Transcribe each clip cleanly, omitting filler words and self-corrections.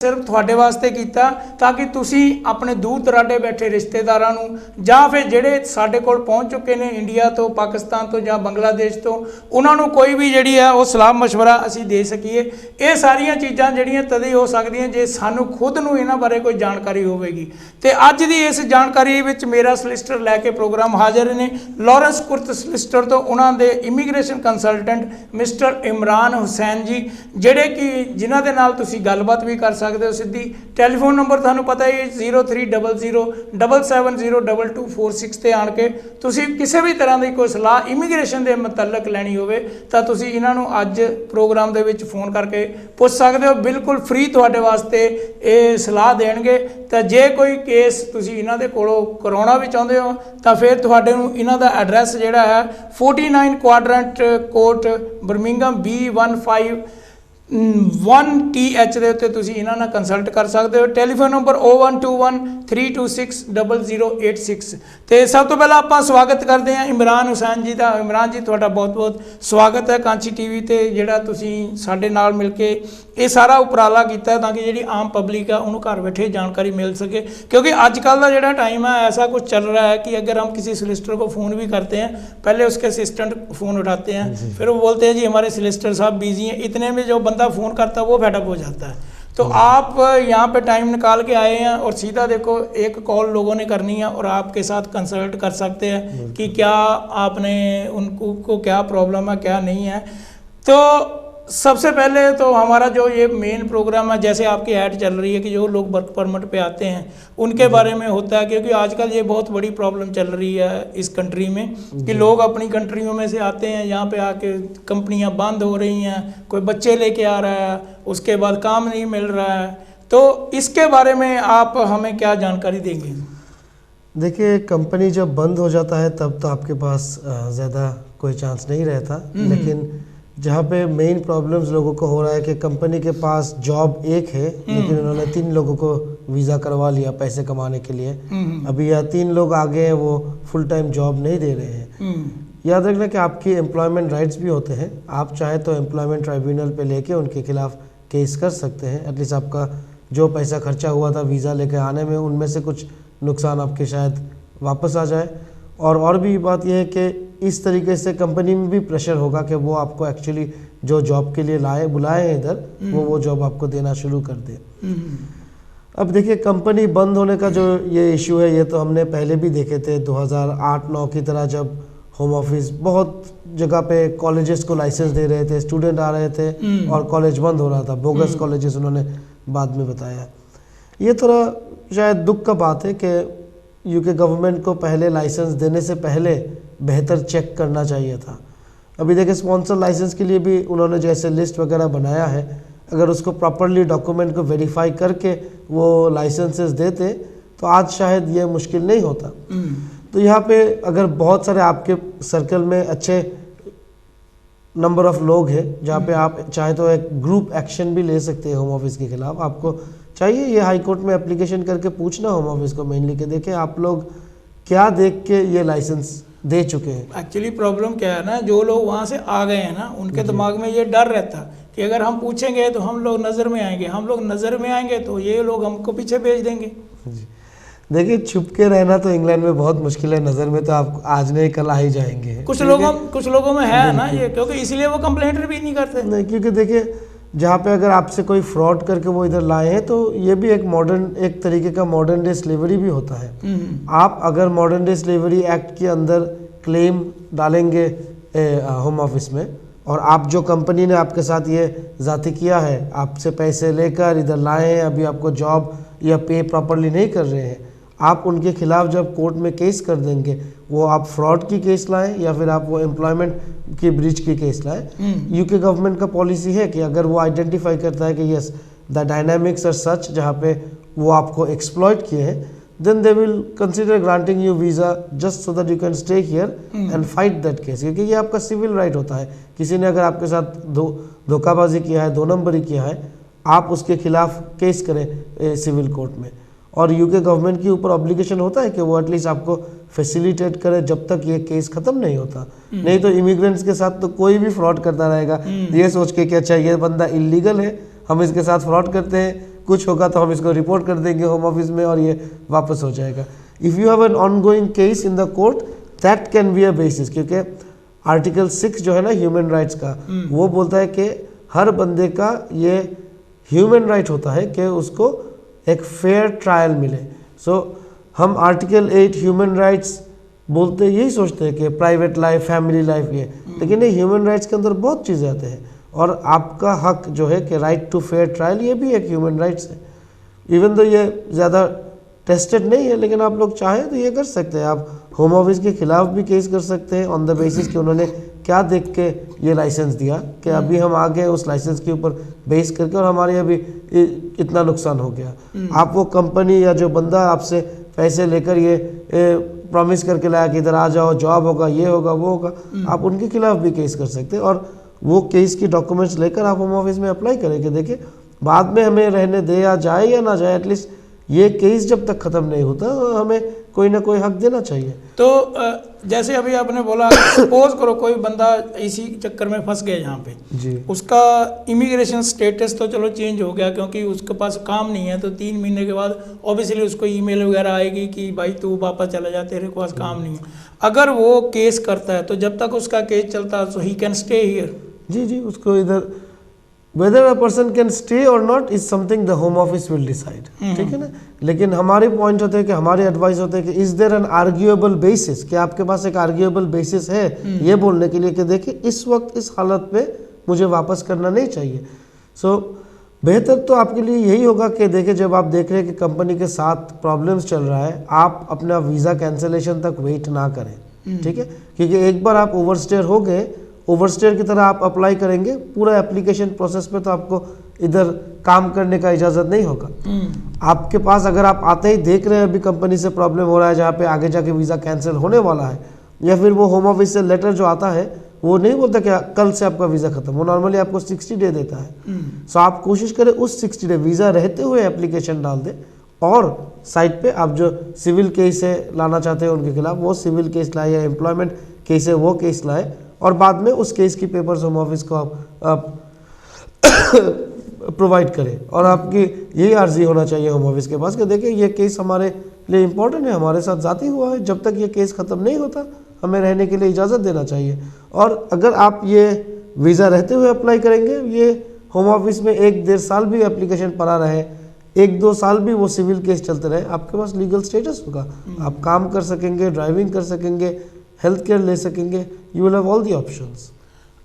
सिर्फ थोड़े वास्ते किया ताकि तुसी अपने दूर दराडे बैठे रिश्तेदारां नूं जां फिर जिहड़े साडे कोल पहुँच चुके ने इंडिया तो पाकिस्तान तो जां बांग्लादेश तो उन्होंने कोई भी जिहड़ी है वो सलाह मशवरा असी दे सकीए। ये सारिया चीज़ां जिहड़ियां तद ही हो सकदियां जे सानू खुद नूं इन्हां बारे कोई जानकारी होवेगी। ते अज दी इस जानकारी विच मेरा सलिसिटर लैके प्रोग्राम हाज़र ने लॉरेंस कुर्त सलिसिटर तो उन्हां दे immigration consultant mister Imran Hussain ji, जिहड़े कि जिन्हां दे नाल तुसीं गलबात भी कर सकते हो सीधी। टैलीफोन नंबर थानू पता ही 0300770224 ते आण के तुसी किसी भी तरह की कोई सलाह इमीग्रेशन के मुतलक लैनी होवे तां तुसी इन्हां नू अज प्रोग्राम दे विच फोन करके पुछ सकते हो। बिल्कुल फ्री तुहाडे वास्ते ये सलाह देणगे। तो जे कोई केस तुसी इन्हां दे कोलों करवाउणा भी चाहुंदे हो तां फिर तुहाडे नू इन्हां दा एड्रैस जिहड़ा है 49 क्वाड्रेंट कोर्ट बर्मिंघम B15 ਦੇ ਉੱਤੇ ਤੁਸੀਂ ਇਹਨਾਂ ਨਾਲ ਕੰਸਲਟ ਕਰ ਸਕਦੇ ਹੋ। Telephone number 012132600086। ਤੇ ਸਭ ਤੋਂ ਪਹਿਲਾਂ ਆਪਾਂ ਸਵਾਗਤ ਕਰਦੇ ਹਾਂ ਇਮਰਾਨ ਹੁਸੈਨ ਜੀ ਦਾ। ਇਮਰਾਨ ਜੀ ਤੁਹਾਡਾ ਬਹੁਤ-ਬਹੁਤ ਸਵਾਗਤ ਹੈ ਕਾਂਚੀ ਟੀਵੀ ਤੇ, ਜਿਹੜਾ ਤੁਸੀਂ ਸਾਡੇ ਨਾਲ ਮਿਲ ਕੇ ਇਹ ਸਾਰਾ ਉਪਰਾਲਾ ਕੀਤਾ ਤਾਂ ਕਿ ਜਿਹੜੀ ਆਮ ਪਬਲਿਕ ਆ ਉਹਨੂੰ घर बैठे जानकारी मिल सके। क्योंकि आजकल का जोड़ा टाइम है ऐसा कुछ चल रहा है कि अगर हम किसी सोलिसिटर को फ़ोन भी करते हैं, पहले उसके असिस्टेंट फ़ोन उठाते हैं, फिर वो बोलते हैं जी हमारे सोलिसिटर साहब बिजी हैं। इतने में जो बंदा फ़ोन करता है वो फेडअप हो जाता है। तो आप यहाँ पे टाइम निकाल के आए हैं और सीधा देखो एक कॉल लोगों ने करनी है और आपके साथ कंसल्ट कर सकते हैं कि क्या आपने उनको क्या प्रॉब्लम है क्या नहीं है। तो सबसे पहले तो हमारा जो ये मेन प्रोग्राम है, जैसे आपकी ऐड चल रही है कि जो लोग वर्क परमिट पे आते हैं उनके बारे में होता है, क्योंकि आजकल ये बहुत बड़ी प्रॉब्लम चल रही है इस कंट्री में कि लोग अपनी कंट्रियों में से आते हैं, यहाँ पे आके कंपनियाँ बंद हो रही हैं, कोई बच्चे लेके आ रहा है, उसके बाद काम नहीं मिल रहा है। तो इसके बारे में आप हमें क्या जानकारी देंगे? देखिए, कंपनी जब बंद हो जाता है तब तो आपके पास ज़्यादा कोई चांस नहीं रहता, लेकिन जहाँ पे मेन प्रॉब्लम्स लोगों को हो रहा है कि कंपनी के पास जॉब एक है लेकिन उन्होंने 3 लोगों को वीज़ा करवा लिया पैसे कमाने के लिए। अभी या 3 लोग आगे हैं, वो फुल टाइम जॉब नहीं दे रहे हैं। याद रखना कि आपकी एम्प्लॉयमेंट राइट्स भी होते हैं। आप चाहे तो एम्प्लॉयमेंट ट्राइब्यूनल पे लेके उनके खिलाफ केस कर सकते हैं। एटलीस्ट आपका जो पैसा खर्चा हुआ था वीज़ा लेके आने में, उनमें से कुछ नुकसान आपके शायद वापस आ जाए। और भी बात यह है कि इस तरीके से कंपनी में भी प्रेशर होगा कि वो आपको एक्चुअली जो जॉब के लिए बुलाए हैं इधर, वो जॉब आपको देना शुरू कर दे। अब देखिए, कंपनी बंद होने का जो ये इशू है, ये तो हमने पहले भी देखे थे 2008-9 की तरह, जब होम ऑफिस बहुत जगह पे कॉलेजेस को लाइसेंस दे रहे थे, स्टूडेंट आ रहे थे और कॉलेज बंद हो रहा था, बोगस कॉलेजेस उन्होंने बाद में बताया। ये थोड़ा शायद दुख का बात है कि यूके गवर्नमेंट को पहले लाइसेंस देने से पहले बेहतर चेक करना चाहिए था। अभी देखिए, स्पॉन्सर लाइसेंस के लिए भी उन्होंने जैसे लिस्ट वगैरह बनाया है, अगर उसको प्रॉपरली डॉक्यूमेंट को वेरीफाई करके वो लाइसेंसेस देते तो आज शायद ये मुश्किल नहीं होता। तो यहाँ पे अगर बहुत सारे आपके सर्कल में अच्छे नंबर ऑफ लोग हैं जहाँ पे आप चाहे तो एक ग्रुप एक्शन भी ले सकते हैं होम ऑफिस के खिलाफ। आपको चाहिए ये हाई कोर्ट में एप्लीकेशन करके पूछना होम ऑफिस को मेनली कि देखें आप लोग क्या देख के ये लाइसेंस दे चुके हैं। एक्चुअली प्रॉब्लम क्या है ना, जो लोग वहाँ से आ गए हैं ना, उनके दिमाग में ये डर रहता कि अगर हम पूछेंगे तो हम लोग नज़र में आएंगे, हम लोग नज़र में आएंगे तो ये लोग हमको पीछे भेज देंगे। देखिए, छुप के रहना तो इंग्लैंड में बहुत मुश्किल है, नज़र में तो आप आज नहीं कल आ ही जाएंगे। कुछ लोगों में है ना ये, क्योंकि इसलिए वो कंप्लेंट भी नहीं करते। नहीं, क्योंकि देखिए जहाँ पे अगर आपसे कोई फ्रॉड करके वो इधर लाए हैं तो ये भी एक तरीके का मॉडर्न डे स्लेवरी भी होता है। आप अगर मॉडर्न डे स्लेवरी एक्ट के अंदर क्लेम डालेंगे होम ऑफिस में, और आप जो कंपनी ने आपके साथ ये ज़ाती किया है, आपसे पैसे लेकर इधर लाए हैं, अभी आपको जॉब या पे प्रॉपरली नहीं कर रहे हैं, आप उनके खिलाफ जब कोर्ट में केस कर देंगे, वो आप फ्रॉड की केस लाएं या फिर आप वो एम्प्लॉयमेंट की ब्रीच की केस लाएं। यूके गवर्नमेंट का पॉलिसी है कि अगर वो आइडेंटिफाई करता है कि yes the dynamics are such जहाँ पे वो आपको एक्सप्लॉइट किए हैं, then they will consider granting you visa just so that you can stay here and fight that case. क्योंकि ये आपका सिविल राइट होता है। किसी ने अगर आपके साथ धोखाबाजी किया है, 2 नंबरी किया है, आप उसके खिलाफ केस करें सिविल कोर्ट में। और यूके गवर्नमेंट के ऊपर ऑब्लिगेशन होता है कि वो एटलीस्ट आपको फैसिलिटेट करे जब तक ये केस खत्म नहीं होता। नहीं तो इमिग्रेंट्स के साथ तो कोई भी फ्रॉड करता रहेगा, ये सोच के कि अच्छा ये बंदा इलीगल है, हम इसके साथ फ्रॉड करते हैं, कुछ होगा तो हम इसको रिपोर्ट कर देंगे होम ऑफिस में और ये वापस हो जाएगा। If you have an ongoing case in the court that can be a basis, क्योंकि आर्टिकल 6 जो है ना ह्यूमन राइट्स का, वो बोलता है कि हर बंदे का ये ह्यूमन राइट होता है कि उसको एक फेयर ट्रायल मिले। सो हम आर्टिकल 8 ह्यूमन राइट्स बोलते यही सोचते हैं कि प्राइवेट लाइफ, फैमिली लाइफ ये, लेकिन ये ह्यूमन राइट्स के अंदर बहुत चीज़ें आते हैं और आपका हक जो है कि राइट टू फेयर ट्रायल, ये भी एक ह्यूमन राइट्स है। इवन तो ये ज़्यादा टेस्टेड नहीं है, लेकिन आप लोग चाहें तो ये कर सकते हैं। आप होम ऑफिस के खिलाफ भी केस कर सकते हैं ऑन द बेसिस कि उन्होंने क्या देख के ये लाइसेंस दिया कि अभी हम आ गए उस लाइसेंस के ऊपर बेस करके और हमारे अभी इतना नुकसान हो गया। आप वो कंपनी या जो बंदा आपसे पैसे लेकर ये प्रॉमिस करके लाया कि इधर आ जाओ, जॉब होगा, ये होगा, वो होगा, आप उनके खिलाफ भी केस कर सकते हैं और वो केस की डॉक्यूमेंट्स लेकर आप होम ऑफिस में अप्लाई करें कि देखिए बाद में हमें रहने दे या जाए या ना जाए, एटलीस्ट ये केस जब तक ख़त्म नहीं होता हमें कोई ना कोई हक देना चाहिए। तो जैसे अभी आपने बोला, सपोज करो कोई बंदा इसी चक्कर में फंस गया यहाँ पे जी, उसका इमिग्रेशन स्टेटस तो चलो चेंज हो गया क्योंकि उसके पास काम नहीं है, तो 3 महीने के बाद ऑब्वियसली उसको ईमेल वगैरह आएगी कि भाई तू वापस चला जा, तेरे पास काम नहीं है। अगर वो केस करता है तो जब तक उसका केस चलता है सो ही कैन स्टे हियर। जी जी, उसको इधर whether a person can stay or not is something the home office will decide, ठीक है ना। लेकिन हमारे पॉइंट होते हैं कि हमारे एडवाइस होते हैं कि is there an arguable basis, कि आपके पास एक आर्ग्यूएबल बेसिस है ये बोलने के लिए कि देखिए इस वक्त इस हालत पे मुझे वापस करना नहीं चाहिए। सो बेहतर तो आपके लिए यही होगा कि देखिए जब आप देख रहे हैं कि कंपनी के साथ प्रॉब्लम्स चल रहा है, आप अपना वीज़ा कैंसिलेशन तक वेट ना करें, ठीक है, क्योंकि एक बार आप ओवरस्टेयर हो गए, ओवरस्टेयर की तरह आप अप्लाई करेंगे पूरा एप्लीकेशन प्रोसेस पे, तो आपको इधर काम करने का इजाज़त नहीं होगा। आपके पास अगर आप आते ही देख रहे हैं अभी कंपनी से प्रॉब्लम हो रहा है जहाँ पे आगे जाके वीज़ा कैंसिल होने वाला है, या फिर वो होम ऑफिस से लेटर जो आता है वो नहीं बोलता कि कल से आपका वीज़ा खत्म, वो नॉर्मली आपको 60 डे देता है। सो आप कोशिश करें उस 60 डे वीज़ा रहते हुए एप्लीकेशन डाल दें और साइड पे आप जो सिविल केस है लाना चाहते हैं उनके खिलाफ वो सिविल केस लाए या एम्प्लॉयमेंट केस है वो केस लाए, और बाद में उस केस की पेपर्स होम ऑफिस को आप प्रोवाइड करें। और आपकी यही अर्जी होना चाहिए होम ऑफिस के पास कि देखिए ये केस हमारे लिए इम्पोर्टेंट है, हमारे साथ जाती हुआ है, जब तक ये केस ख़त्म नहीं होता हमें रहने के लिए इजाज़त देना चाहिए। और अगर आप ये वीज़ा रहते हुए अप्लाई करेंगे, ये होम ऑफिस में 1-1.5 साल भी एप्लीकेशन पड़ा रहे, 1-2 साल भी वो सिविल केस चलते रहे, आपके पास लीगल स्टेटस होगा, आप काम कर सकेंगे, ड्राइविंग कर सकेंगे, हेल्थ केयर ले सकेंगे, you will have all the options.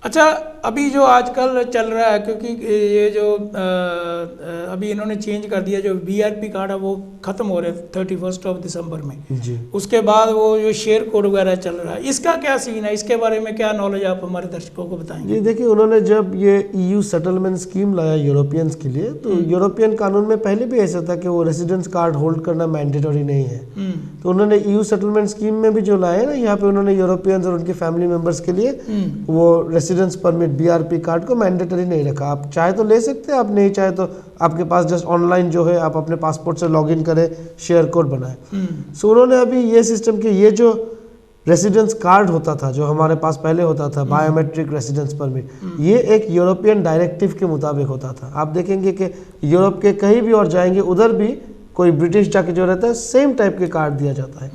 अच्छा, अभी जो आजकल चल रहा है क्योंकि ये जो अभी इन्होंने चेंज कर दिया, जो वीआईपी कार्ड है वो ख़त्म हो रहे 31 दिसंबर में जी, उसके बाद वो जो शेयर कोड वगैरह चल रहा है, इसका क्या सीन है, इसके बारे में क्या नॉलेज आप हमारे दर्शकों को बताएंगे? जी देखिए, उन्होंने जब ये EU सेटलमेंट स्कीम लाया यूरोपियंस के लिए, तो यूरोपियन कानून में पहले भी ऐसा था कि वो रेजिडेंस कार्ड होल्ड करना मैंडेटरी नहीं है। तो उन्होंने EU सेटलमेंट स्कीम में भी जो लाया ना, यहाँ पे उन्होंने यूरोपियंस और उनके फैमिली मेम्बर्स के लिए वो रेजिडेंस परमिट BRP कार्ड को मैंडेटरी नहीं रखा। आप चाहे तो ले सकते हैं, आप नहीं चाहे तो आपके पास जस्ट ऑनलाइन जो है आप अपने पासपोर्ट से लॉगिन करें, शेयर कोड बनाए। सो उन्होंने अभी ये सिस्टम कि ये जो रेसिडेंस कार्ड होता था जो हमारे पास पहले होता था, बायोमेट्रिक रेसिडेंस परमिट, ये एक यूरोपियन डायरेक्टिव के मुताबिक होता था। आप देखेंगे कि यूरोप के कहीं भी और जाएंगे उधर भी कोई ब्रिटिश जाके जो रहता है सेम टाइप के कार्ड दिया जाता है।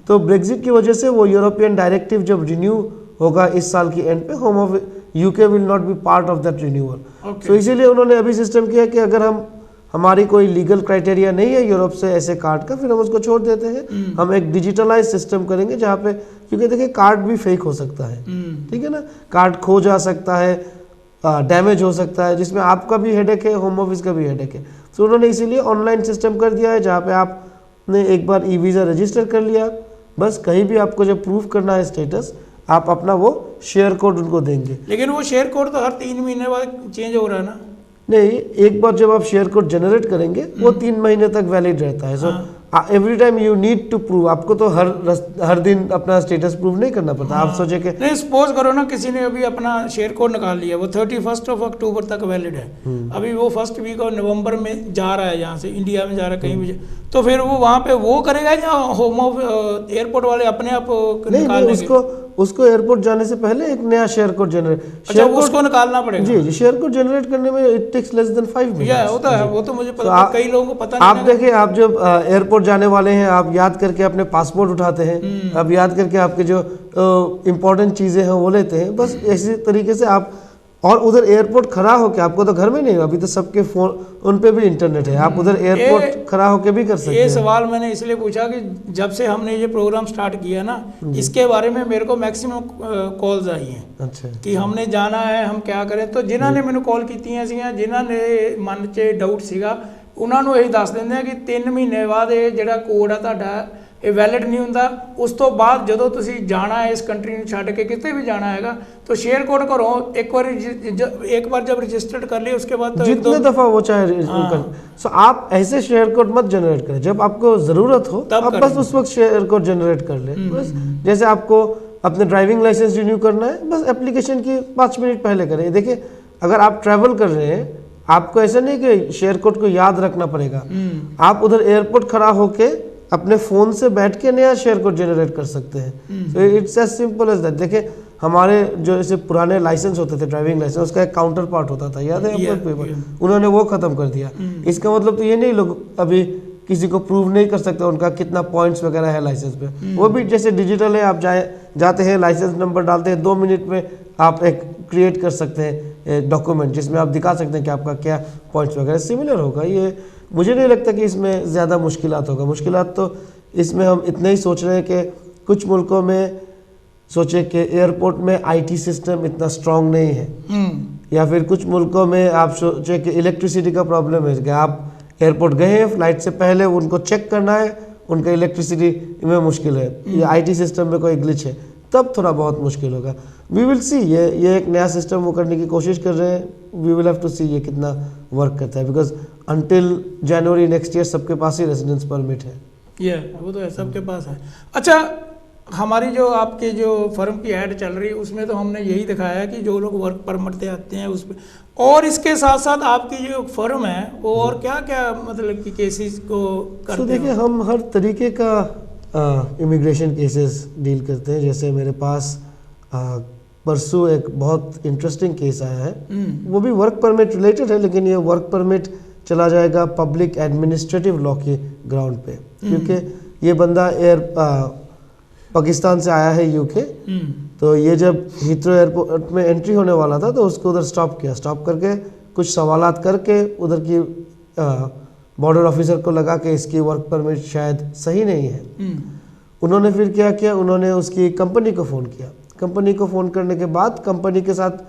तो ब्रेक्जिट की वजह से वो यूरोपियन डायरेक्टिव जब रिन्यू होगा इस साल की एंड पे, home of UK will not be part of that renewal. तो इसीलिए उन्होंने अभी सिस्टम किया कि अगर हमारी कोई लीगल क्राइटेरिया नहीं है यूरोप से ऐसे कार्ड का, फिर हम उसको छोड़ देते हैं। हम एक डिजिटलाइज सिस्टम करेंगे जहाँ पे, क्योंकि देखिए कार्ड भी फेक हो सकता है, ठीक है ना, कार्ड खो जा सकता है, डैमेज हो सकता है, जिसमें आपका भी हेडेक है, होम ऑफिस का भी हेडेक है। तो उन्होंने इसीलिए ऑनलाइन सिस्टम कर दिया है जहाँ पे आपने एक बार ई-वीज़ा रजिस्टर कर लिया, बस कहीं भी आपको जब प्रूफ करना है स्टेटस, आप अपना वो शेयर कोड उनको देंगे। लेकिन वो शेयर कोड तो हर 3 महीने बाद चेंज हो रहा है ना? नहीं, एक बार जब आप शेयर कोड जनरेट करेंगे वो 3 महीने तक वैलिड रहता है। So every time you need to prove, आपको तो हर दिन अपना स्टेटस प्रूव नहीं करना पड़ता। आप सोचे कि नहीं, सपोज करो ना किसी ने अभी अपना शेयर कोड निकाल लिया, वो 31 अक्टूबर तक वैलिड है, अभी वो फर्स्ट वीक ऑफ नवंबर में जा रहा है, यहाँ से इंडिया में जा रहा है कहीं भी, तो फिर वो वहाँ पे वो करेगा या होम ऑफ एयरपोर्ट वाले अपने आप नहीं, उसको उसको एयरपोर्ट जाने से पहले एक नया शेयर कोड जनरेट, अच्छा उसको निकालना पड़ेगा। जी जी, शेयर कोड जनरेट करने में it takes less than 5 minutes. होता है, वो तो मुझे पता है, कई लोगों को पता नहीं। आप देखिए, आप जब एयरपोर्ट जाने वाले हैं, आप याद करके अपने पासपोर्ट उठाते हैं, आप याद करके आपके जो इम्पोर्टेंट चीज़ें हैं वो लेते हैं, बस इसी तरीके से आप, और उधर एयरपोर्ट खड़ा होके, आपको तो घर में नहीं, अभी तो सबके फोन उन पे भी इंटरनेट है, आप उधर एयरपोर्ट खड़ा होके भी कर सकते हैं। ये सवाल मैंने इसलिए पूछा कि जब से हमने ये प्रोग्राम स्टार्ट किया ना, इसके बारे में मेरे को मैक्सिमम कॉल्स आई हैं। अच्छा, कि हमने जाना है, हम क्या करें। तो जिन्होंने मैंने कॉल कीਤੀਆਂ ਸੀਗੀਆਂ, ਜਿਨ੍ਹਾਂ ਨੇ ਮਨ 'ਚ ਡਾਊਟ ਸੀਗਾ, ਉਹਨਾਂ ਨੂੰ ਇਹ ਦੱਸ ਦਿੰਦੇ ਆ ਕਿ 3 ਮਹੀਨੇ ਬਾਅਦ ਇਹ ਜਿਹੜਾ ਕੋਡ ਆ ਤੁਹਾਡਾ ਇਹ ਵੈਲਿਡ ਨਹੀਂ ਹੁੰਦਾ। ਉਸ ਤੋਂ ਬਾਅਦ ਜਦੋਂ ਤੁਸੀਂ ਜਾਣਾ ਹੈ, ਇਸ ਕੰਟਰੀ ਨੂੰ ਛੱਡ ਕੇ कितने भी जाना हैगा, तो शेयर कोड घरों एक बार जब रजिस्टर्ड कर लिए, उसके बाद तो जितने दफा वो चाहे सो आप ऐसे शेयर कोड मत जनरेट करें, जब आपको जरूरत हो तब आप बस उस वक्त शेयर कोड जनरेट कर ले। बस जैसे आपको अपने ड्राइविंग लाइसेंस रिन्यू करना है, बस एप्लीकेशन की 5 मिनट पहले करें। देखिए, अगर आप ट्रैवल कर रहे हैं, आपको ऐसा नहीं कि शेयर कोड को याद रखना पड़ेगा, आप उधर एयरपोर्ट खड़ा होके अपने फोन से बैठ के नया शेयर कोड जनरेट कर सकते हैं। तो it's as simple as that. देखिए, हमारे जो ऐसे पुराने लाइसेंस होते थे, ड्राइविंग लाइसेंस, उसका एक काउंटर पार्ट होता था, याद है आपको पेपर, उन्होंने वो खत्म कर दिया। इसका मतलब तो ये नहीं लोग अभी किसी को प्रूव नहीं कर सकते उनका कितना पॉइंट्स वगैरह है लाइसेंस पे। वो भी जैसे डिजिटल है, आप जाते हैं, लाइसेंस नंबर डालते हैं, 2 मिनट में आप एक क्रिएट कर सकते हैं डॉक्यूमेंट, जिसमें आप दिखा सकते हैं कि आपका क्या पॉइंट्स वगैरह। सिमिलर होगा ये, मुझे नहीं लगता कि इसमें ज़्यादा मुश्किलात होगा। मुश्किलात तो इसमें हम इतने ही सोच रहे हैं कि कुछ मुल्कों में सोचे कि एयरपोर्ट में आईटी सिस्टम इतना स्ट्रांग नहीं है, या फिर कुछ मुल्कों में आप सोचे कि इलेक्ट्रिसिटी का प्रॉब्लम है कि आप एयरपोर्ट गए हैं, फ्लाइट से पहले उनको चेक करना है, उनका इलेक्ट्रिसिटी में मुश्किल है, या आईटी सिस्टम में कोई ग्लिच है, तब थोड़ा बहुत मुश्किल होगा। वी विल सी, ये एक नया सिस्टम वो करने की कोशिश कर रहे हैं। वी विल हैव टू सी ये कितना वर्क करता है, because until January next year सबके पास ही रेजिडेंस परमिट है। वो तो है, सबके पास है। अच्छा, हमारी जो आपके जो फर्म की ऐड चल रही है, उसमें तो हमने यही दिखाया है कि जो लोग वर्क परमिट से आते हैं उस पर, और इसके साथ साथ आपकी जो फर्म है वो और क्या क्या मतलब कि केसेस को करते हैं? देखिए, हम हर तरीके का इमिग्रेशन केसेस डील करते हैं। जैसे मेरे पास परसों एक बहुत इंटरेस्टिंग केस आया है, वो भी वर्क परमिट रिलेटेड है, लेकिन ये वर्क परमिट चला जाएगा पब्लिक एडमिनिस्ट्रेटिव लॉ के ग्राउंड पे, क्योंकि ये बंदा पाकिस्तान से आया है यूके। तो ये जब हीथ्रो एयरपोर्ट में एंट्री होने वाला था, तो उसको उधर स्टॉप किया, स्टॉप करके कुछ सवालात करके उधर की बॉर्डर ऑफिसर को लगा कि इसकी वर्क परमिट शायद सही नहीं है। उन्होंने फिर क्या किया, उन्होंने उसकी कंपनी को फ़ोन किया। कंपनी को फ़ोन करने के बाद कंपनी के साथ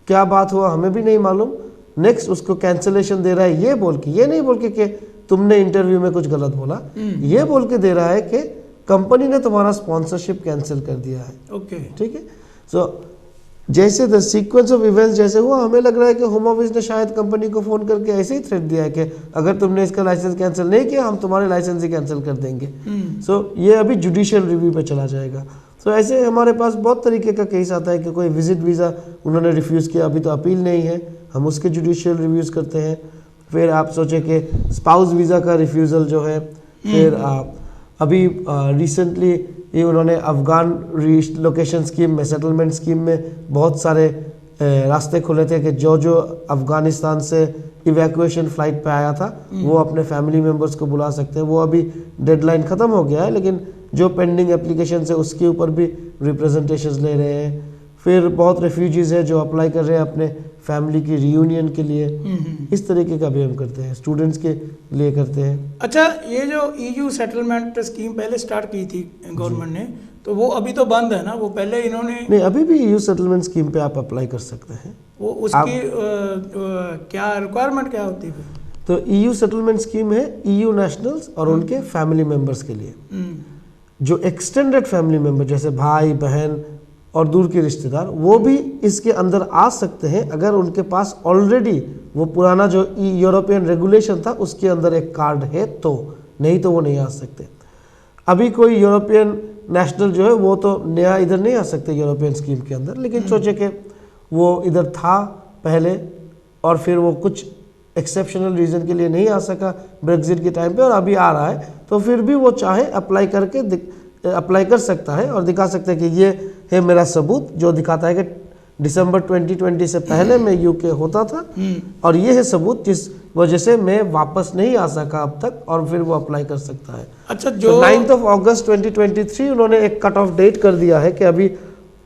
क्या बात हुआ हमें भी नहीं मालूम। नेक्स्ट उसको कैंसिलेशन दे रहा है, ये बोल के, ये नहीं बोल के कि तुमने इंटरव्यू में कुछ गलत बोला, ये बोल के दे रहा है कि कंपनी ने तुम्हारा स्पॉन्सरशिप कैंसिल कर दिया है। ओके, ठीक है। सो जैसे द सीक्वेंस ऑफ इवेंट्स जैसे हुआ, हमें लग रहा है कि होम ऑफिस ने शायद कंपनी को फ़ोन करके ऐसे ही थ्रेट दिया है कि अगर तुमने इसका लाइसेंस कैंसिल नहीं किया, हम तुम्हारे लाइसेंस ही कैंसिल कर देंगे। सो ये अभी जुडिशियल रिव्यू पे चला जाएगा। सो ऐसे हमारे पास बहुत तरीके का केस आता है कि कोई विजिट वीज़ा उन्होंने रिफ्यूज़ किया, अभी तो अपील नहीं है, हम उसके जुडिशियल रिव्यूज़ करते हैं। फिर आप सोचे कि स्पाउस वीज़ा का रिफ्यूज़ल जो है, फिर अभी रिसेंटली ये उन्होंने अफ़गान रीलोकेशन स्कीम में, सेटलमेंट स्कीम में बहुत सारे रास्ते खुले थे कि जो अफ़गानिस्तान से इवैक्यूएशन फ़्लाइट पे आया था वो अपने फैमिली मेम्बर्स को बुला सकते हैं। वो अभी डेडलाइन ख़त्म हो गया है, लेकिन जो पेंडिंग एप्लीकेशन है उसके ऊपर भी रिप्रेजेंटेशंस ले रहे हैं। फिर बहुत रेफ्यूजीज़ है जो अप्लाई कर रहे हैं अपने फैमिली की रियूनियन के लिए। इस तरीके का भी हम करते हैं, स्टूडेंट्स के लिए करते हैं। अच्छा, ये जो ईयू सेटलमेंट स्कीम पहले स्टार्ट की थी गवर्नमेंट ने, तो वो अभी तो बंद है ना? वो पहले इन्होंने नहीं, अभी भी ईयू सेटलमेंट स्कीम पे आप अप्लाई कर सकते हैं। वो उसकी क्या रिक्वायरमेंट क्या होती है? तो ईयू सेटलमेंट स्कीम है ईयू नेशनल्स और उनके फैमिली मेम्बर्स के लिए। जो एक्सटेंडेड फैमिली मेम्बर जैसे भाई बहन और दूर के रिश्तेदार, वो भी इसके अंदर आ सकते हैं अगर उनके पास ऑलरेडी वो पुराना जो यूरोपियन रेगुलेशन था उसके अंदर एक कार्ड है, तो नहीं तो वो नहीं आ सकते। अभी कोई यूरोपियन नेशनल जो है वो तो नया इधर नहीं आ सकते यूरोपियन स्कीम के अंदर, लेकिन सोचे कि वो इधर था पहले और फिर वो कुछ एक्सेप्शनल रीज़न के लिए नहीं आ सका ब्रेक्जिट के टाइम पे और अभी आ रहा है, तो फिर भी वो चाहे अप्लाई कर सकता है और दिखा सकता है कि ये है मेरा सबूत जो दिखाता है कि दिसंबर 2020 से पहले मैं यूके होता था, और ये है सबूत जिस वजह से मैं वापस नहीं आ सका अब तक, और फिर वो अप्लाई कर सकता है। अच्छा, जो 9 अगस्त 2023 उन्होंने एक कट ऑफ डेट कर दिया है कि अभी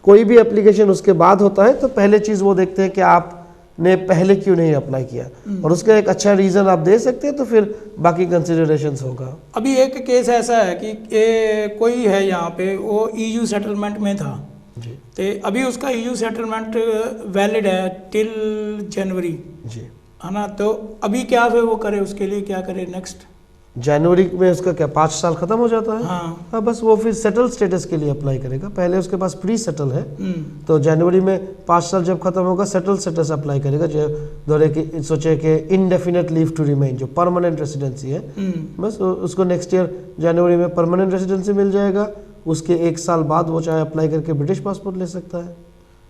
कोई भी एप्लीकेशन उसके बाद होता है तो पहले चीज़ वो देखते हैं कि आपने पहले क्यों नहीं अप्लाई किया, और उसका एक अच्छा रीज़न आप दे सकते हैं तो फिर बाकी कंसिडरेशंस होगा। अभी एक केस ऐसा है कि कोई है यहाँ पे, वो EU सेटलमेंट में था जी तो अभी उसका EU सेटलमेंट वैलिड है टिल जनवरी, जी। है ना। तो अभी क्या फिर वो करे, उसके लिए क्या करे नेक्स्ट? जनवरी में उसका क्या 5 साल खत्म हो जाता है? हाँ। हाँ, बस वो फिर सेटल स्टेटस के लिए अप्लाई करेगा। पहले उसके पास प्री सेटल है, तो जनवरी में 5 साल जब खत्म होगा सेटल स्टेटस अप्लाई करेगा, जो दौरे की सोचे कि इनडेफिनेट लीव टू रिमेन जो परमानेंट रेसिडेंसी है, बस उसको नेक्स्ट ईयर जनवरी में परमानेंट रेसिडेंसी मिल जाएगा। उसके 1 साल बाद वो चाहे अप्लाई करके ब्रिटिश पासपोर्ट ले सकता है।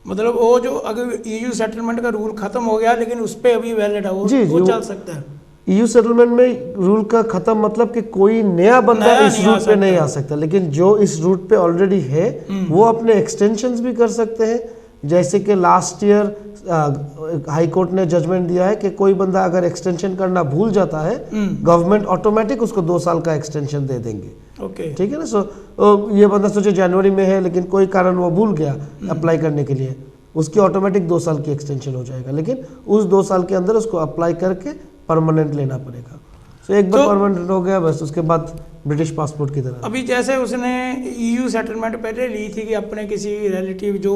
मतलब वो जो अगर EU सेटलमेंट का रूल खत्म हो गया लेकिन उस पर अभी वैलिड है वो, जी, वो जी, चल सकता है। EU सेटलमेंट में रूल का खत्म मतलब कि कोई नया बंदा इस रूट पे नहीं आ सकता, लेकिन जो इस रूट पे ऑलरेडी है वो अपने एक्सटेंशंस भी कर सकते हैं। जैसे कि लास्ट ईयर हाई कोर्ट ने जजमेंट दिया है कि कोई बंदा अगर एक्सटेंशन करना भूल जाता है, गवर्नमेंट ऑटोमेटिक उसको 2 साल का एक्सटेंशन दे देंगे। ओके, ठीक है ना। सो ये बंदा सोचे जनवरी में है लेकिन कोई कारण वो भूल गया अप्लाई करने के लिए, उसकी ऑटोमेटिक 2 साल की एक्सटेंशन हो जाएगा, लेकिन उस 2 साल के अंदर उसको अप्लाई करके परमानेंट लेना पड़ेगा। सो एक बार परमानेंट हो गया बस उसके बाद ब्रिटिश पासपोर्ट की तरह। अभी जैसे उसने EU सेटलमेंट पहले ली थी कि अपने किसी रिलेटिव जो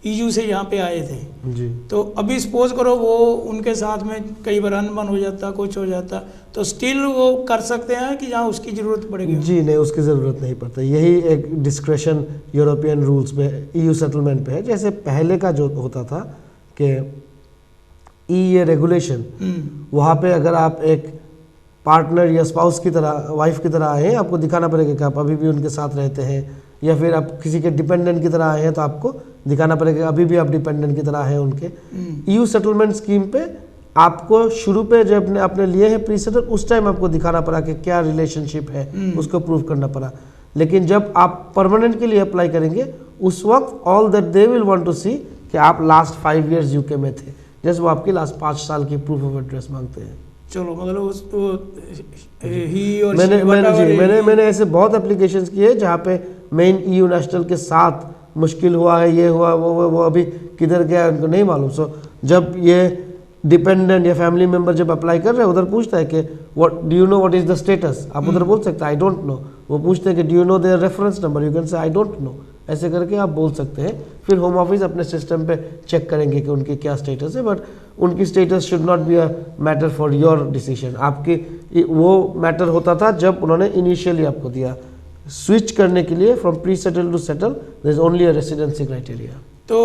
EU से यहाँ पे आए थे जी, तो अभी सपोज करो वो उनके साथ में कई बार अनबन हो जाता, कुछ हो जाता, तो स्टिल वो कर सकते हैं कि जहाँ उसकी ज़रूरत पड़ेगी? जी नहीं, उसकी ज़रूरत नहीं पड़ती। यही एक डिस्क्रेशन यूरोपियन रूल्स में EU सेटलमेंट पे है। जैसे पहले का जो होता था कि ये रेगुलेशन, वहाँ पे अगर आप एक पार्टनर या स्पाउस की तरह, वाइफ की तरह आए हैं, आपको दिखाना पड़ेगा कि आप अभी भी उनके साथ रहते हैं, या फिर आप किसी के डिपेंडेंट की तरह आए हैं तो आपको दिखाना पड़ेगा अभी भी आप डिपेंडेंट की तरह हैं उनके। EU सेटलमेंट स्कीम पे आपको शुरू पे जब आपने लिए हैं प्री सेटल, उस टाइम आपको दिखाना पड़ा कि क्या रिलेशनशिप है, उसको प्रूव करना पड़ा। लेकिन जब आप परमानेंट के लिए अप्लाई करेंगे उस वक्त all that they will want to see कि आप लास्ट 5 इयर्स यूके में थे, जैसे वो आपकी लास्ट 5 साल की प्रूफ ऑफ एड्रेस मांगते हैं। चलो, मतलब ही और मैंने ऐसे बहुत एप्लीकेशंस किए जहाँ पे मेन EU नेशनल के साथ मुश्किल हुआ है, ये हुआ वो अभी किधर गया उनको नहीं मालूम। सो जब ये डिपेंडेंट या फैमिली मेंबर जब अप्लाई कर रहे हैं उधर पूछता है कि what do you know what is the status, आप उधर बोल सकते हैं आई डोंट नो। वो पूछते हैं कि do you know their reference number, you can say I don't know, ऐसे करके आप बोल सकते हैं। फिर होम ऑफिस अपने सिस्टम पे चेक करेंगे कि उनकी क्या स्टेटस है, बट उनकी status should not be a matter for your decision. आपकी वो मैटर होता था जब उन्होंने इनिशियली आपको दिया। स्विच करने के लिए from pre settle to settle there is only a residency criteria. तो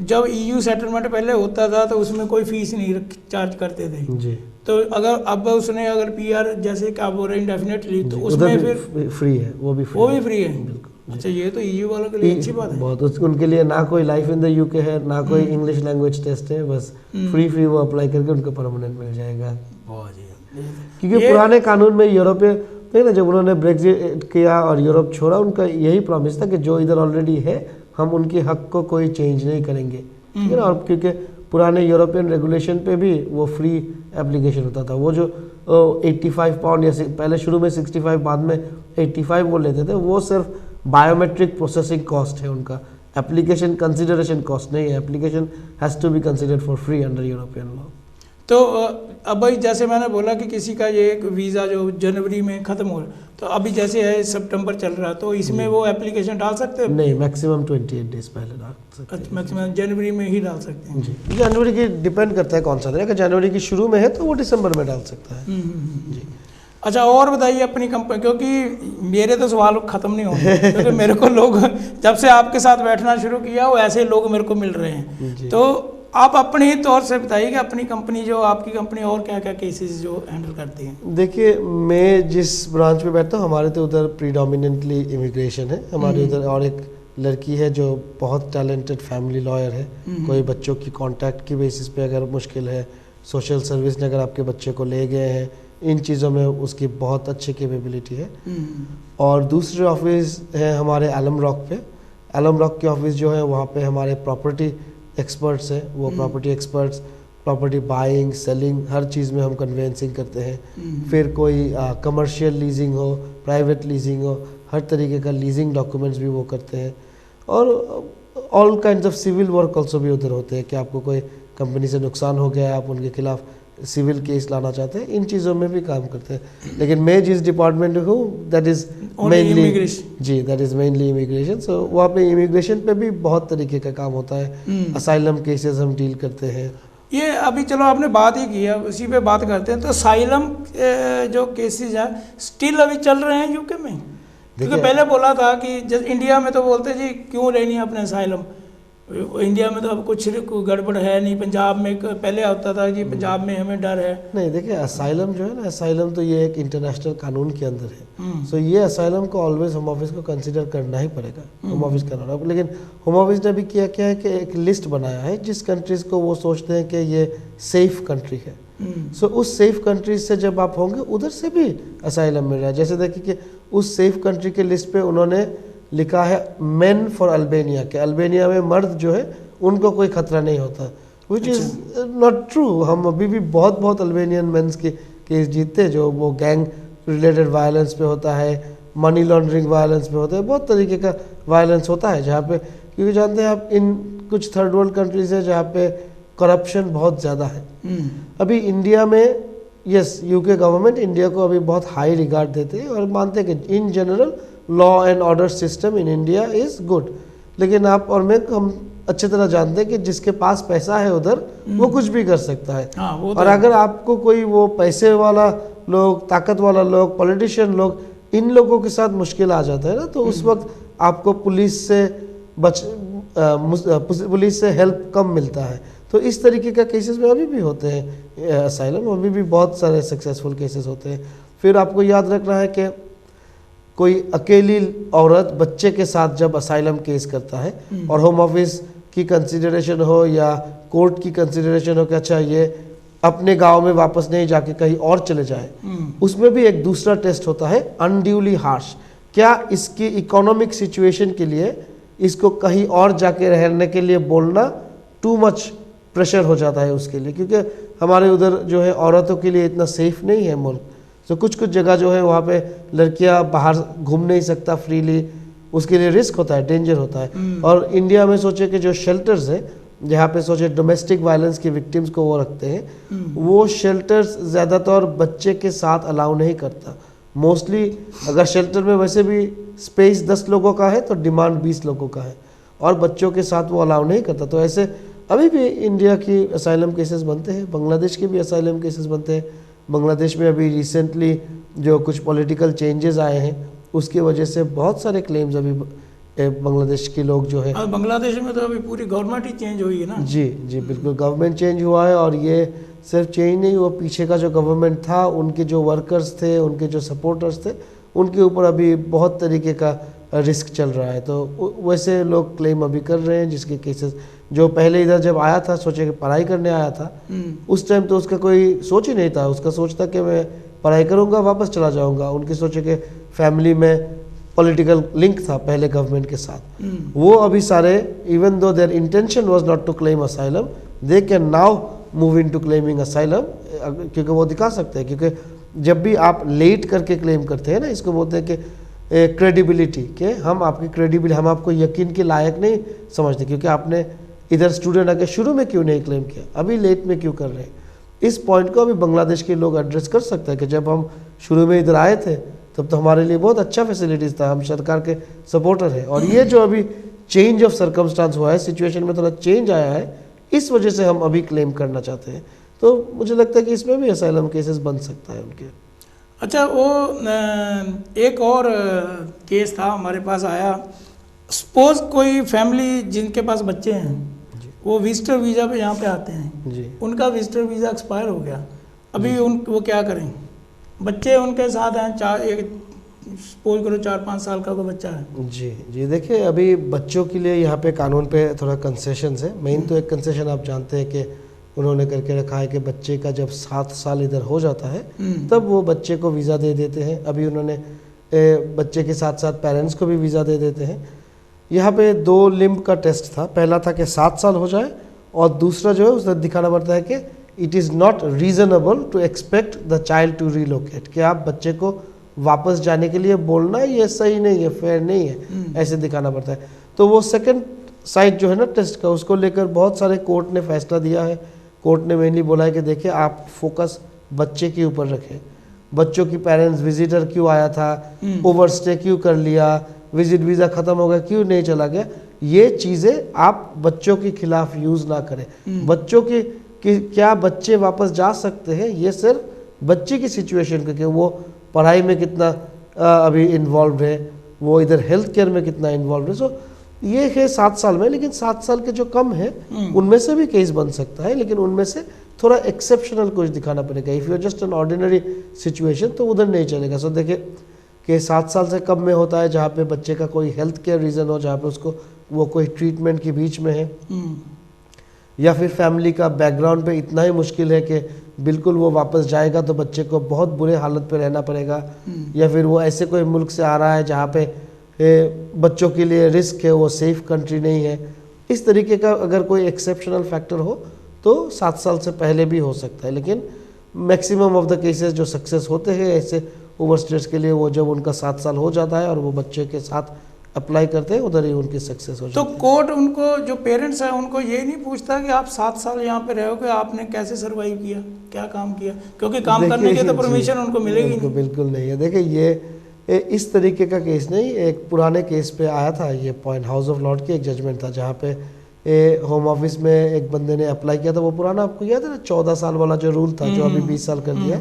जब EU सेटलमेंट पहले होता था तो उसमें कोई फीस नहीं चार्ज करते थे जी। तो अगर अब उसने अगर PR जैसे कि आप बोल रहे हैं इंडेफिनेटली, तो उसमें फिर फ्री है, वो भी फ्री है। बिल्कुल। अच्छा, ये तो EU वालों के लिए अच्छी बात है बहुत। उनके लिए ना कोई लाइफ इन द यूके है, ना कोई इंग्लिश लैंग्वेज टेस्ट है, बस फ्री वो अप्लाई करके उनको परमानेंट मिल जाएगा। क्योंकि पुराने कानून में यूरोपियन ना जब उन्होंने ब्रेक्जिट किया और यूरोप छोड़ा, उनका यही प्रॉमिस था कि जो इधर ऑलरेडी है हम उनके हक को कोई चेंज नहीं करेंगे, ठीक है ना। और क्योंकि पुराने यूरोपियन रेगुलेशन पे भी वो फ्री एप्लीकेशन होता था। वो जो 85 पाउंड या पहले शुरू में 65 बाद में 85 वो लेते थे, वो सिर्फ बायोमेट्रिक प्रोसेसिंग कॉस्ट है उनका, एप्लीकेशन कंसिडरेशन कॉस्ट नहीं है। Application has to be considered for free under European law. तो अब भाई जैसे मैंने बोला कि किसी का ये एक वीज़ा जो जनवरी में ख़त्म हो रहा, तो अभी जैसे है सितंबर चल रहा है, तो इसमें वो एप्लीकेशन डाल सकते हैं? नहीं, मैक्सिमम 28 डेज पहले डाल सकते हैं। मैक्सिमम जनवरी में ही डाल सकते हैं? जी, जनवरी की डिपेंड करता है कौन सा दिन। अगर जनवरी की शुरू में है तो वो दिसंबर में डाल सकता है। जी। अच्छा, और बताइए अपनी कंपनी, क्योंकि मेरे तो सवाल ख़त्म नहीं होंगे क्योंकि मेरे को लोग जब से आपके साथ बैठना शुरू किया वो ऐसे लोग मेरे को मिल रहे हैं। तो आप अपने तौर से बताइए कि अपनी कंपनी, जो आपकी कंपनी और क्या क्या केसेस जो हैंडल करती है? देखिए, मैं जिस ब्रांच में बैठता हूँ हमारे तो उधर प्रीडोमिनेंटली इमिग्रेशन है। हमारे उधर और एक लड़की है जो बहुत टैलेंटेड फैमिली लॉयर है। कोई बच्चों की कॉन्टैक्ट की बेसिस पे अगर मुश्किल है, सोशल सर्विस ने अगर आपके बच्चे को ले गए हैं इन चीज़ों में उसकी बहुत अच्छी कैपेबिलिटी है। और दूसरे ऑफिस है हमारे एलम रॉक पे। एलम रॉक के ऑफिस जो है वहाँ पे हमारे प्रॉपर्टी एक्सपर्ट्स हैं, वो property experts property buying selling हर चीज़ में हम कन्वेंसिंग करते हैं। फिर कोई कमर्शियल लीजिंग हो, प्राइवेट लीजिंग हो, हर तरीके का लीजिंग डॉक्यूमेंट्स भी वो करते हैं। और all kind of civil work also भी उधर होते हैं कि आपको कोई कंपनी से नुकसान हो गया है, आप उनके खिलाफ सिविल केस लाना चाहते हैं, इन चीज़ों में भी काम करते हैं। लेकिन मैं जिस डिपार्टमेंट में हूँ दैट इज़ मेनली जी that is mainly immigration. So वहाँ पे इमिग्रेशन पे भी बहुत तरीके का काम होता है। असाइलम केसेस हम डील करते हैं। ये अभी चलो आपने बात ही की है, उसी पे बात करते हैं। तो असाइलम जो केसेस हैं स्टिल अभी चल रहे हैं यूके में? क्योंकि पहले बोला था कि जैसे इंडिया में तो बोलते जी क्यों लेनी है अपने असाइलम, इंडिया में तो अब कुछ गड़बड़ है नहीं। पंजाब में पहले होता था कि पंजाब में हमें डर है। नहीं, देखिए असाइलम जो है ना, असाइलम तो ये एक इंटरनेशनल कानून के अंदर है। सो ये असाइलम को ऑलवेज होम ऑफिस को कंसिडर करना ही पड़ेगा, होम ऑफिस करना। लेकिन होम ऑफिस ने भी किया क्या है कि एक लिस्ट बनाया है जिस कंट्रीज को वो सोचते हैं कि ये सेफ कंट्री है। सो उस सेफ कंट्रीज से जब आप होंगे उधर से भी असाइलम मिल रहा है। जैसे देखिए कि उस सेफ कंट्री के लिस्ट पे उन्होंने लिखा है मेन फॉर अल्बेनिया, के अल्बेनिया में मर्द जो है उनको कोई खतरा नहीं होता, विच इज़ नॉट ट्रू। हम अभी भी बहुत अल्बेनियन मेंस के केस जीतते जो वो गैंग रिलेटेड वायलेंस पे होता है, मनी लॉन्ड्रिंग वायलेंस पे होता है, बहुत तरीके का वायलेंस होता है जहाँ पे, क्योंकि जानते हैं आप इन कुछ थर्ड वर्ल्ड कंट्रीज है जहाँ पे करप्शन बहुत ज़्यादा है। अभी इंडिया में यस यूके गवर्नमेंट इंडिया को अभी बहुत हाई रिगार्ड देते हैं और मानते हैं कि in general law and order system in India is good. लेकिन आप और मैं हम अच्छी तरह जानते हैं कि जिसके पास पैसा है उधर वो कुछ भी कर सकता है। वो और अगर आपको कोई वो पैसे वाला लोग, ताकत वाला लोग, पॉलिटिशियन लोग, इन लोगों के साथ मुश्किल आ जाता है ना, तो उस वक्त आपको पुलिस से हेल्प कम मिलता है। तो इस तरीके का केसेस में अभी भी होते हैं असाइलम, अभी भी बहुत सारे सक्सेसफुल केसेस होते हैं। फिर आपको याद रखना है कि कोई अकेली औरत बच्चे के साथ जब असाइलम केस करता है और होम ऑफिस की कंसिडरेशन हो या कोर्ट की कंसिडरेशन हो कि अच्छा ये अपने गांव में वापस नहीं जाके कहीं और चले जाए, उसमें भी एक दूसरा टेस्ट होता है अनड्यूली हार्श। क्या इसकी इकोनॉमिक सिचुएशन के लिए इसको कहीं और जाके रहने के लिए बोलना टू मच प्रेशर हो जाता है उसके लिए, क्योंकि हमारे उधर जो है औरतों के लिए इतना सेफ नहीं है मुल्क। तो कुछ जगह जो है वहाँ पे लड़कियाँ बाहर घूम नहीं सकता फ्रीली, उसके लिए रिस्क होता है, डेंजर होता है। और इंडिया में सोचे कि जो शेल्टर्स है जहाँ पे सोचे डोमेस्टिक वायलेंस के विक्टिम्स को वो रखते हैं, वो शेल्टर्स ज़्यादातर बच्चे के साथ अलाउ नहीं करता। मोस्टली अगर शेल्टर में वैसे भी स्पेस 10 लोगों का है तो डिमांड 20 लोगों का है और बच्चों के साथ वो अलाउ नहीं करता। तो ऐसे अभी भी इंडिया की असाइलम केसेस बनते हैं, बांग्लादेश के भी असाइलम केसेस बनते हैं। बांग्लादेश में अभी रिसेंटली जो कुछ पॉलिटिकल चेंजेस आए हैं उसकी वजह से बहुत सारे क्लेम्स अभी बांग्लादेश के लोग जो है, और बांग्लादेश में तो अभी पूरी गवर्नमेंट ही चेंज हुई है ना। जी बिल्कुल, गवर्नमेंट चेंज हुआ है। और ये सिर्फ चेंज नहीं हुआ, पीछे का जो गवर्नमेंट था उनके जो वर्कर्स थे, उनके जो सपोर्टर्स थे, उनके ऊपर अभी बहुत तरीके का रिस्क चल रहा है। तो वैसे लोग क्लेम अभी कर रहे हैं जिसके केसेस, जो पहले इधर जब आया था सोचे कि पढ़ाई करने आया था, उस टाइम तो उसका कोई सोच ही नहीं था, उसका सोच था कि मैं पढ़ाई करूंगा वापस चला जाऊंगा। उनके सोचे कि फैमिली में पॉलिटिकल लिंक था पहले गवर्नमेंट के साथ, वो अभी सारे even though their intention was not to claim asylum, they can now move into claiming asylum, क्योंकि वो दिखा सकते हैं। क्योंकि जब भी आप लेट करके क्लेम करते हैं ना, इसको बोलते हैं कि क्रेडिबिलिटी, के हम आपकी क्रेडिबिलिटी, हम आपको यकीन के लायक नहीं समझते क्योंकि आपने इधर स्टूडेंट आके शुरू में क्यों नहीं क्लेम किया, अभी लेट में क्यों कर रहे हैं। इस पॉइंट को अभी बांग्लादेश के लोग एड्रेस कर सकते हैं कि जब हम शुरू में इधर आए थे तब तो हमारे लिए बहुत अच्छा फैसिलिटीज़ था, हम सरकार के सपोर्टर हैं। और ये जो अभी चेंज ऑफ सर्कमस्टांस हुआ है, सिचुएशन में थोड़ा चेंज आया है, इस वजह से हम अभी क्लेम करना चाहते हैं। तो मुझे लगता है कि इसमें भी असाइलम केसेस बन सकता है उनके। अच्छा, वो एक और केस था हमारे पास आया, सपोज कोई फैमिली जिनके पास बच्चे हैं वो विजिटर वीज़ा पे यहाँ पे आते हैं जी, उनका विजिटर वीज़ा एक्सपायर हो गया, अभी वो क्या करें? बच्चे उनके साथ हैं, सपोज करो 4-5 साल का कोई बच्चा है। जी देखिए, अभी बच्चों के लिए यहाँ पे कानून पे थोड़ा कंसेशन है। मेन तो एक कंसेशन आप जानते हैं कि उन्होंने करके रखा है कि बच्चे का जब 7 साल इधर हो जाता है तब वो बच्चे को वीज़ा दे देते हैं। अभी उन्होंने बच्चे के साथ साथ पेरेंट्स को भी वीज़ा दे देते हैं। यहाँ पे 2 लिम्ब का टेस्ट था, पहला था कि 7 साल हो जाए और दूसरा जो है उसने दिखाना पड़ता है कि it is not reasonable to expect the child to relocate, कि आप बच्चे को वापस जाने के लिए बोलना ये सही नहीं है, फेयर नहीं है, ऐसे दिखाना पड़ता है। तो वो सेकंड साइड जो है ना टेस्ट का, उसको लेकर बहुत सारे कोर्ट ने फैसला दिया है। कोर्ट ने मेनली बोला है कि देखिए आप फोकस बच्चे के ऊपर रखें, बच्चों की पेरेंट्स विजिटर क्यों आया था, ओवरस्टे क्यों कर लिया, विजिट वीज़ा ख़त्म हो गया क्यों नहीं चला गया, ये चीज़ें आप बच्चों के खिलाफ यूज़ ना करें। बच्चों की कि क्या बच्चे वापस जा सकते हैं, ये सिर्फ बच्चे की सिचुएशन के, वो पढ़ाई में कितना अभी इन्वॉल्व है, वो इधर हेल्थ केयर में कितना इन्वॉल्व है। सो ये है 7 साल में, लेकिन 7 साल के जो कम है उनमें से भी केस बन सकता है, लेकिन उनमें से थोड़ा एक्सेप्शनल कुछ दिखाना पड़ेगा। If you just an ordinary situation तो उधर नहीं चलेगा। सो देखिए कि 7 साल से कम में होता है जहाँ पे बच्चे का कोई हेल्थ केयर रीज़न हो, जहाँ पे उसको वो कोई ट्रीटमेंट के बीच में है, या फिर फैमिली का बैकग्राउंड पे इतना ही मुश्किल है कि बिल्कुल वो वापस जाएगा तो बच्चे को बहुत बुरे हालत पे रहना पड़ेगा, या फिर वो ऐसे कोई मुल्क से आ रहा है जहाँ पे बच्चों के लिए रिस्क है, वो सेफ़ कंट्री नहीं है। इस तरीके का अगर कोई एक्सेप्शनल फैक्टर हो तो 7 साल से पहले भी हो सकता है, लेकिन मैक्सिमम ऑफ द केसेस जो सक्सेस होते हैं ऐसे ओवरस्टेज के लिए, वो जब उनका 7 साल हो जाता है और वो बच्चे के साथ अप्लाई करते हैं उधर ही उनकी सक्सेस हो जाती है। तो कोर्ट उनको, जो पेरेंट्स हैं उनको ये नहीं पूछता कि आप 7 साल यहाँ पे रहोगे, आपने कैसे सर्वाइव किया, क्या काम किया, क्योंकि काम करने की तो परमिशन उनको मिलेगी नहीं। बिल्कुल नहीं है। देखिए ये इस तरीके का केस नहीं, एक पुराने केस पे आया था ये पॉइंट, हाउस ऑफ लॉर्ड की एक जजमेंट था जहाँ पे होम ऑफिस में एक बंदे ने अप्लाई किया था। वो पुराना आपको याद है ना 14 साल वाला जो रूल था, जो अभी 20 साल कर दिया।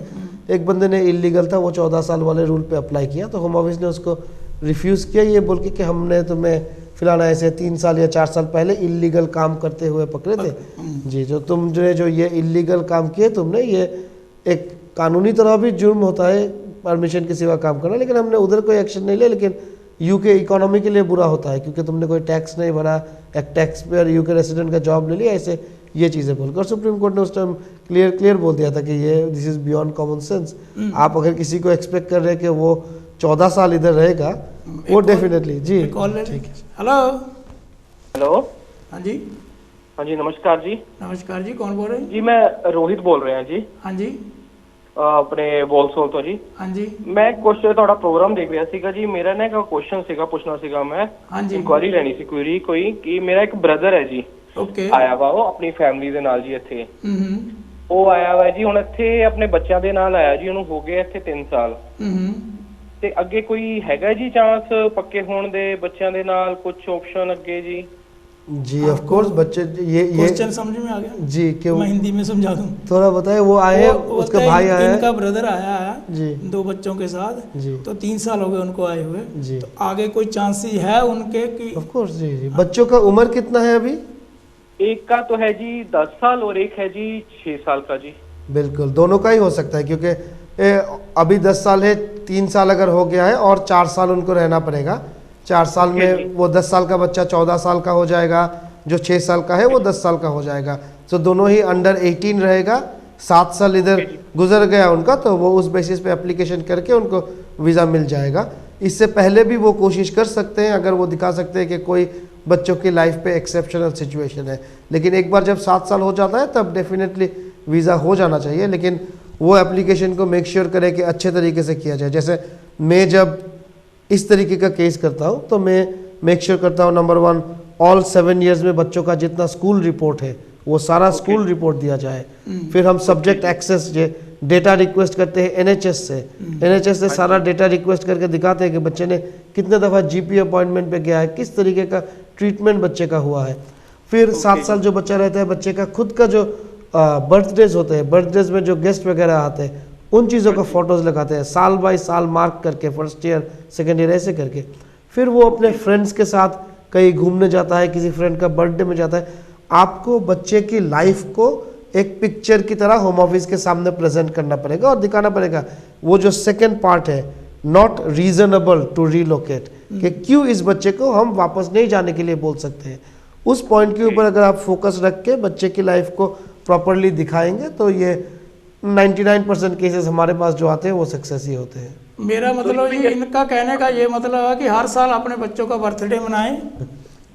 एक बंदे ने इलीगल था, वो 14 साल वाले रूल पे अप्लाई किया, तो होम ऑफिस ने उसको रिफ्यूज़ किया ये बोल के कि हमने तुम्हें फिलहाल ऐसे 3 साल या 4 साल पहले इलीगल काम करते हुए पकड़े थे जी, जो ये इलीगल काम किए तुमने, ये एक कानूनी तरह भी जुर्म होता है परमिशन के सिवा काम करना, लेकिन हमने उधर कोई एक्शन नहीं लिया। लेकिन यूके इकोनॉमी के लिए बुरा होता है क्योंकि तुमने कोई टैक्स नहीं भरा, एक टैक्स पेयर यूके रेसिडेंट का जॉब ले लिया, ऐसे ये चीज़ें बोलकर सुप्रीम कोर्ट ने उस टाइम क्लियर बोल दिया था कि ये this is beyond common sense. आप अगर किसी को एक्सपेक्ट कर रहे हैं कि वो 14 साल इधर रहेगा, वो डेफिनेटली जी। ठीक है। हेलो हेलो, हाँ जी। हाँ जी, नमस्कार जी। नमस्कार जी, कौन बोल रहे हैं जी मैं रोहित बोल रहा जी। हाँ जी। ਆਪਣੇ ਬੋਲਸੋਲ ਤੋਂ ਜੀ। हाँ जी। ਮੈਂ ਕੁਝ ਤੁਹਾਡਾ ਪ੍ਰੋਗਰਾਮ ਦੇਖ ਰਿਹਾ ਸੀਗਾ ਜੀ। ਮੇਰਾ ਨਾ ਇੱਕ ਕੁਐਸਚਨ ਸੀਗਾ, ਪੁੱਛਣਾ ਸੀਗਾ ਮੈਂ। हाँ जी। ਇਨਕੁਆਇਰੀ ਲੈਣੀ ਸੀ ਕੁਇਰੀ ਕੋਈ, ਕਿ ਮੇਰਾ ਇੱਕ ਬ੍ਰਦਰ ਹੈ ਜੀ, ओके। ਆਇਆ ਵਾ ਉਹ ਆਪਣੀ ਫੈਮਿਲੀ ਦੇ ਨਾਲ ਜੀ ਇੱਥੇ। हम्म ਉਹ ਆਇਆ ਵਾ ਜੀ, ਹੁਣ ਇੱਥੇ ਆਪਣੇ ਬੱਚਿਆਂ ਦੇ ਨਾਲ ਆਇਆ ਜੀ, ਉਹਨੂੰ ਹੋ ਗਏ ਇੱਥੇ 3 ਸਾਲ। हम्म ਤੇ ਅੱਗੇ ਕੋਈ ਹੈਗਾ ਜੀ ਚਾਂਸ ਪੱਕੇ ਹੋਣ ਦੇ ਬੱਚਿਆਂ ਦੇ ਨਾਲ, ਕੁਝ ਆਪਸ਼ਨ ਅੱਗੇ ਜੀ? जी ऑफ कोर्स बच्चे ये क्वेश्चन समझ में आ गया जी, क्यों मैं हिंदी में समझा दूं थोड़ा बताए। वो आए हैं, उसका भाई आया है, इनका ब्रदर आया है जी 2 बच्चों के साथ जी तो 3 साल हो गए उनको आए हुए जी। तो आगे कोई चांसेस है उनके कि ऑफ कोर्स जी जी। बच्चों का उम्र कितना है अभी? एक का तो है जी 10 साल और एक है जी 6 साल का जी। बिल्कुल दोनों का ही हो सकता है क्योंकि अभी 10 साल है, 3 साल अगर हो गया है और 4 साल उनको रहना पड़ेगा। 4 साल में वो 10 साल का बच्चा 14 साल का हो जाएगा, जो 6 साल का है वो 10 साल का हो जाएगा। तो दोनों ही अंडर 18 रहेगा। 7 साल इधर गुजर गया उनका, तो वो उस बेसिस पे एप्लीकेशन करके उनको वीज़ा मिल जाएगा। इससे पहले भी वो कोशिश कर सकते हैं अगर वो दिखा सकते हैं कि कोई बच्चों की लाइफ पे एक्सेप्शनल सिचुएशन है। लेकिन एक बार जब 7 साल हो जाता है तब डेफिनेटली वीज़ा हो जाना चाहिए, लेकिन वो एप्लीकेशन को मेक श्योर करे कि अच्छे तरीके से किया जाए। जैसे मैं जब इस तरीके का केस करता हूँ तो मैं मेक श्योर करता हूँ, नंबर 1 ऑल 7 ईयर्स में बच्चों का जितना स्कूल रिपोर्ट है वो सारा स्कूल रिपोर्ट दिया जाए। फिर हम सब्जेक्ट एक्सेस डेटा रिक्वेस्ट करते हैं एनएचएस से। एनएचएस से सारा डेटा रिक्वेस्ट करके दिखाते हैं कि बच्चे ने कितने दफ़ा जीपी अपॉइंटमेंट पे गया है, किस तरीके का ट्रीटमेंट बच्चे का हुआ है। फिर 7 साल जो बच्चा रहता है, बच्चे का खुद का जो बर्थडेज होते हैं, बर्थडेज में जो गेस्ट वगैरह आते हैं, उन चीज़ों का फ़ोटोज़ लगाते हैं साल बाय साल मार्क करके, फर्स्ट ईयर सेकेंड ईयर ऐसे करके। फिर वो अपने फ्रेंड्स के साथ कहीं घूमने जाता है, किसी फ्रेंड का बर्थडे में जाता है। आपको बच्चे की लाइफ को एक पिक्चर की तरह होम ऑफिस के सामने प्रेजेंट करना पड़ेगा और दिखाना पड़ेगा। वो जो सेकंड पार्ट है, नॉट रीजनेबल टू रीलोकेट, कि क्यों इस बच्चे को हम वापस नहीं जाने के लिए बोल सकते हैं, उस पॉइंट के ऊपर अगर आप फोकस रख के बच्चे की लाइफ को प्रॉपरली दिखाएंगे तो ये 99% केसेस हमारे पास जो आते हैं वो सक्सेस ही होते हैं। मेरा मतलब जी इनका कहने का ये मतलब है कि हर साल अपने बच्चों का बर्थडे मनाएं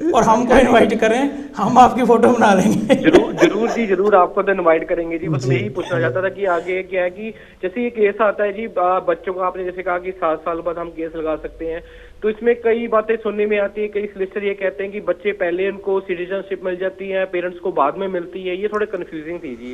और हमको इनवाइट करें, हम आपकी फोटो बना लेंगे। जरूर जरूर जी, जरूर आपको तो इनवाइट करेंगे जी। बस मैं यही पूछना चाहता था कि आगे क्या है कि जैसे ये केस आता है जी बच्चों का, आपने जैसे कहा कि 7 साल बाद हम केस लगा सकते हैं, तो इसमें कई बातें सुनने में आती है, कई सोलिसिटर ये कहते हैं कि बच्चे पहले उनको सिटीजनशिप मिल जाती है, पेरेंट्स को बाद में मिलती है। ये थोड़े कंफ्यूजिंग थी जी।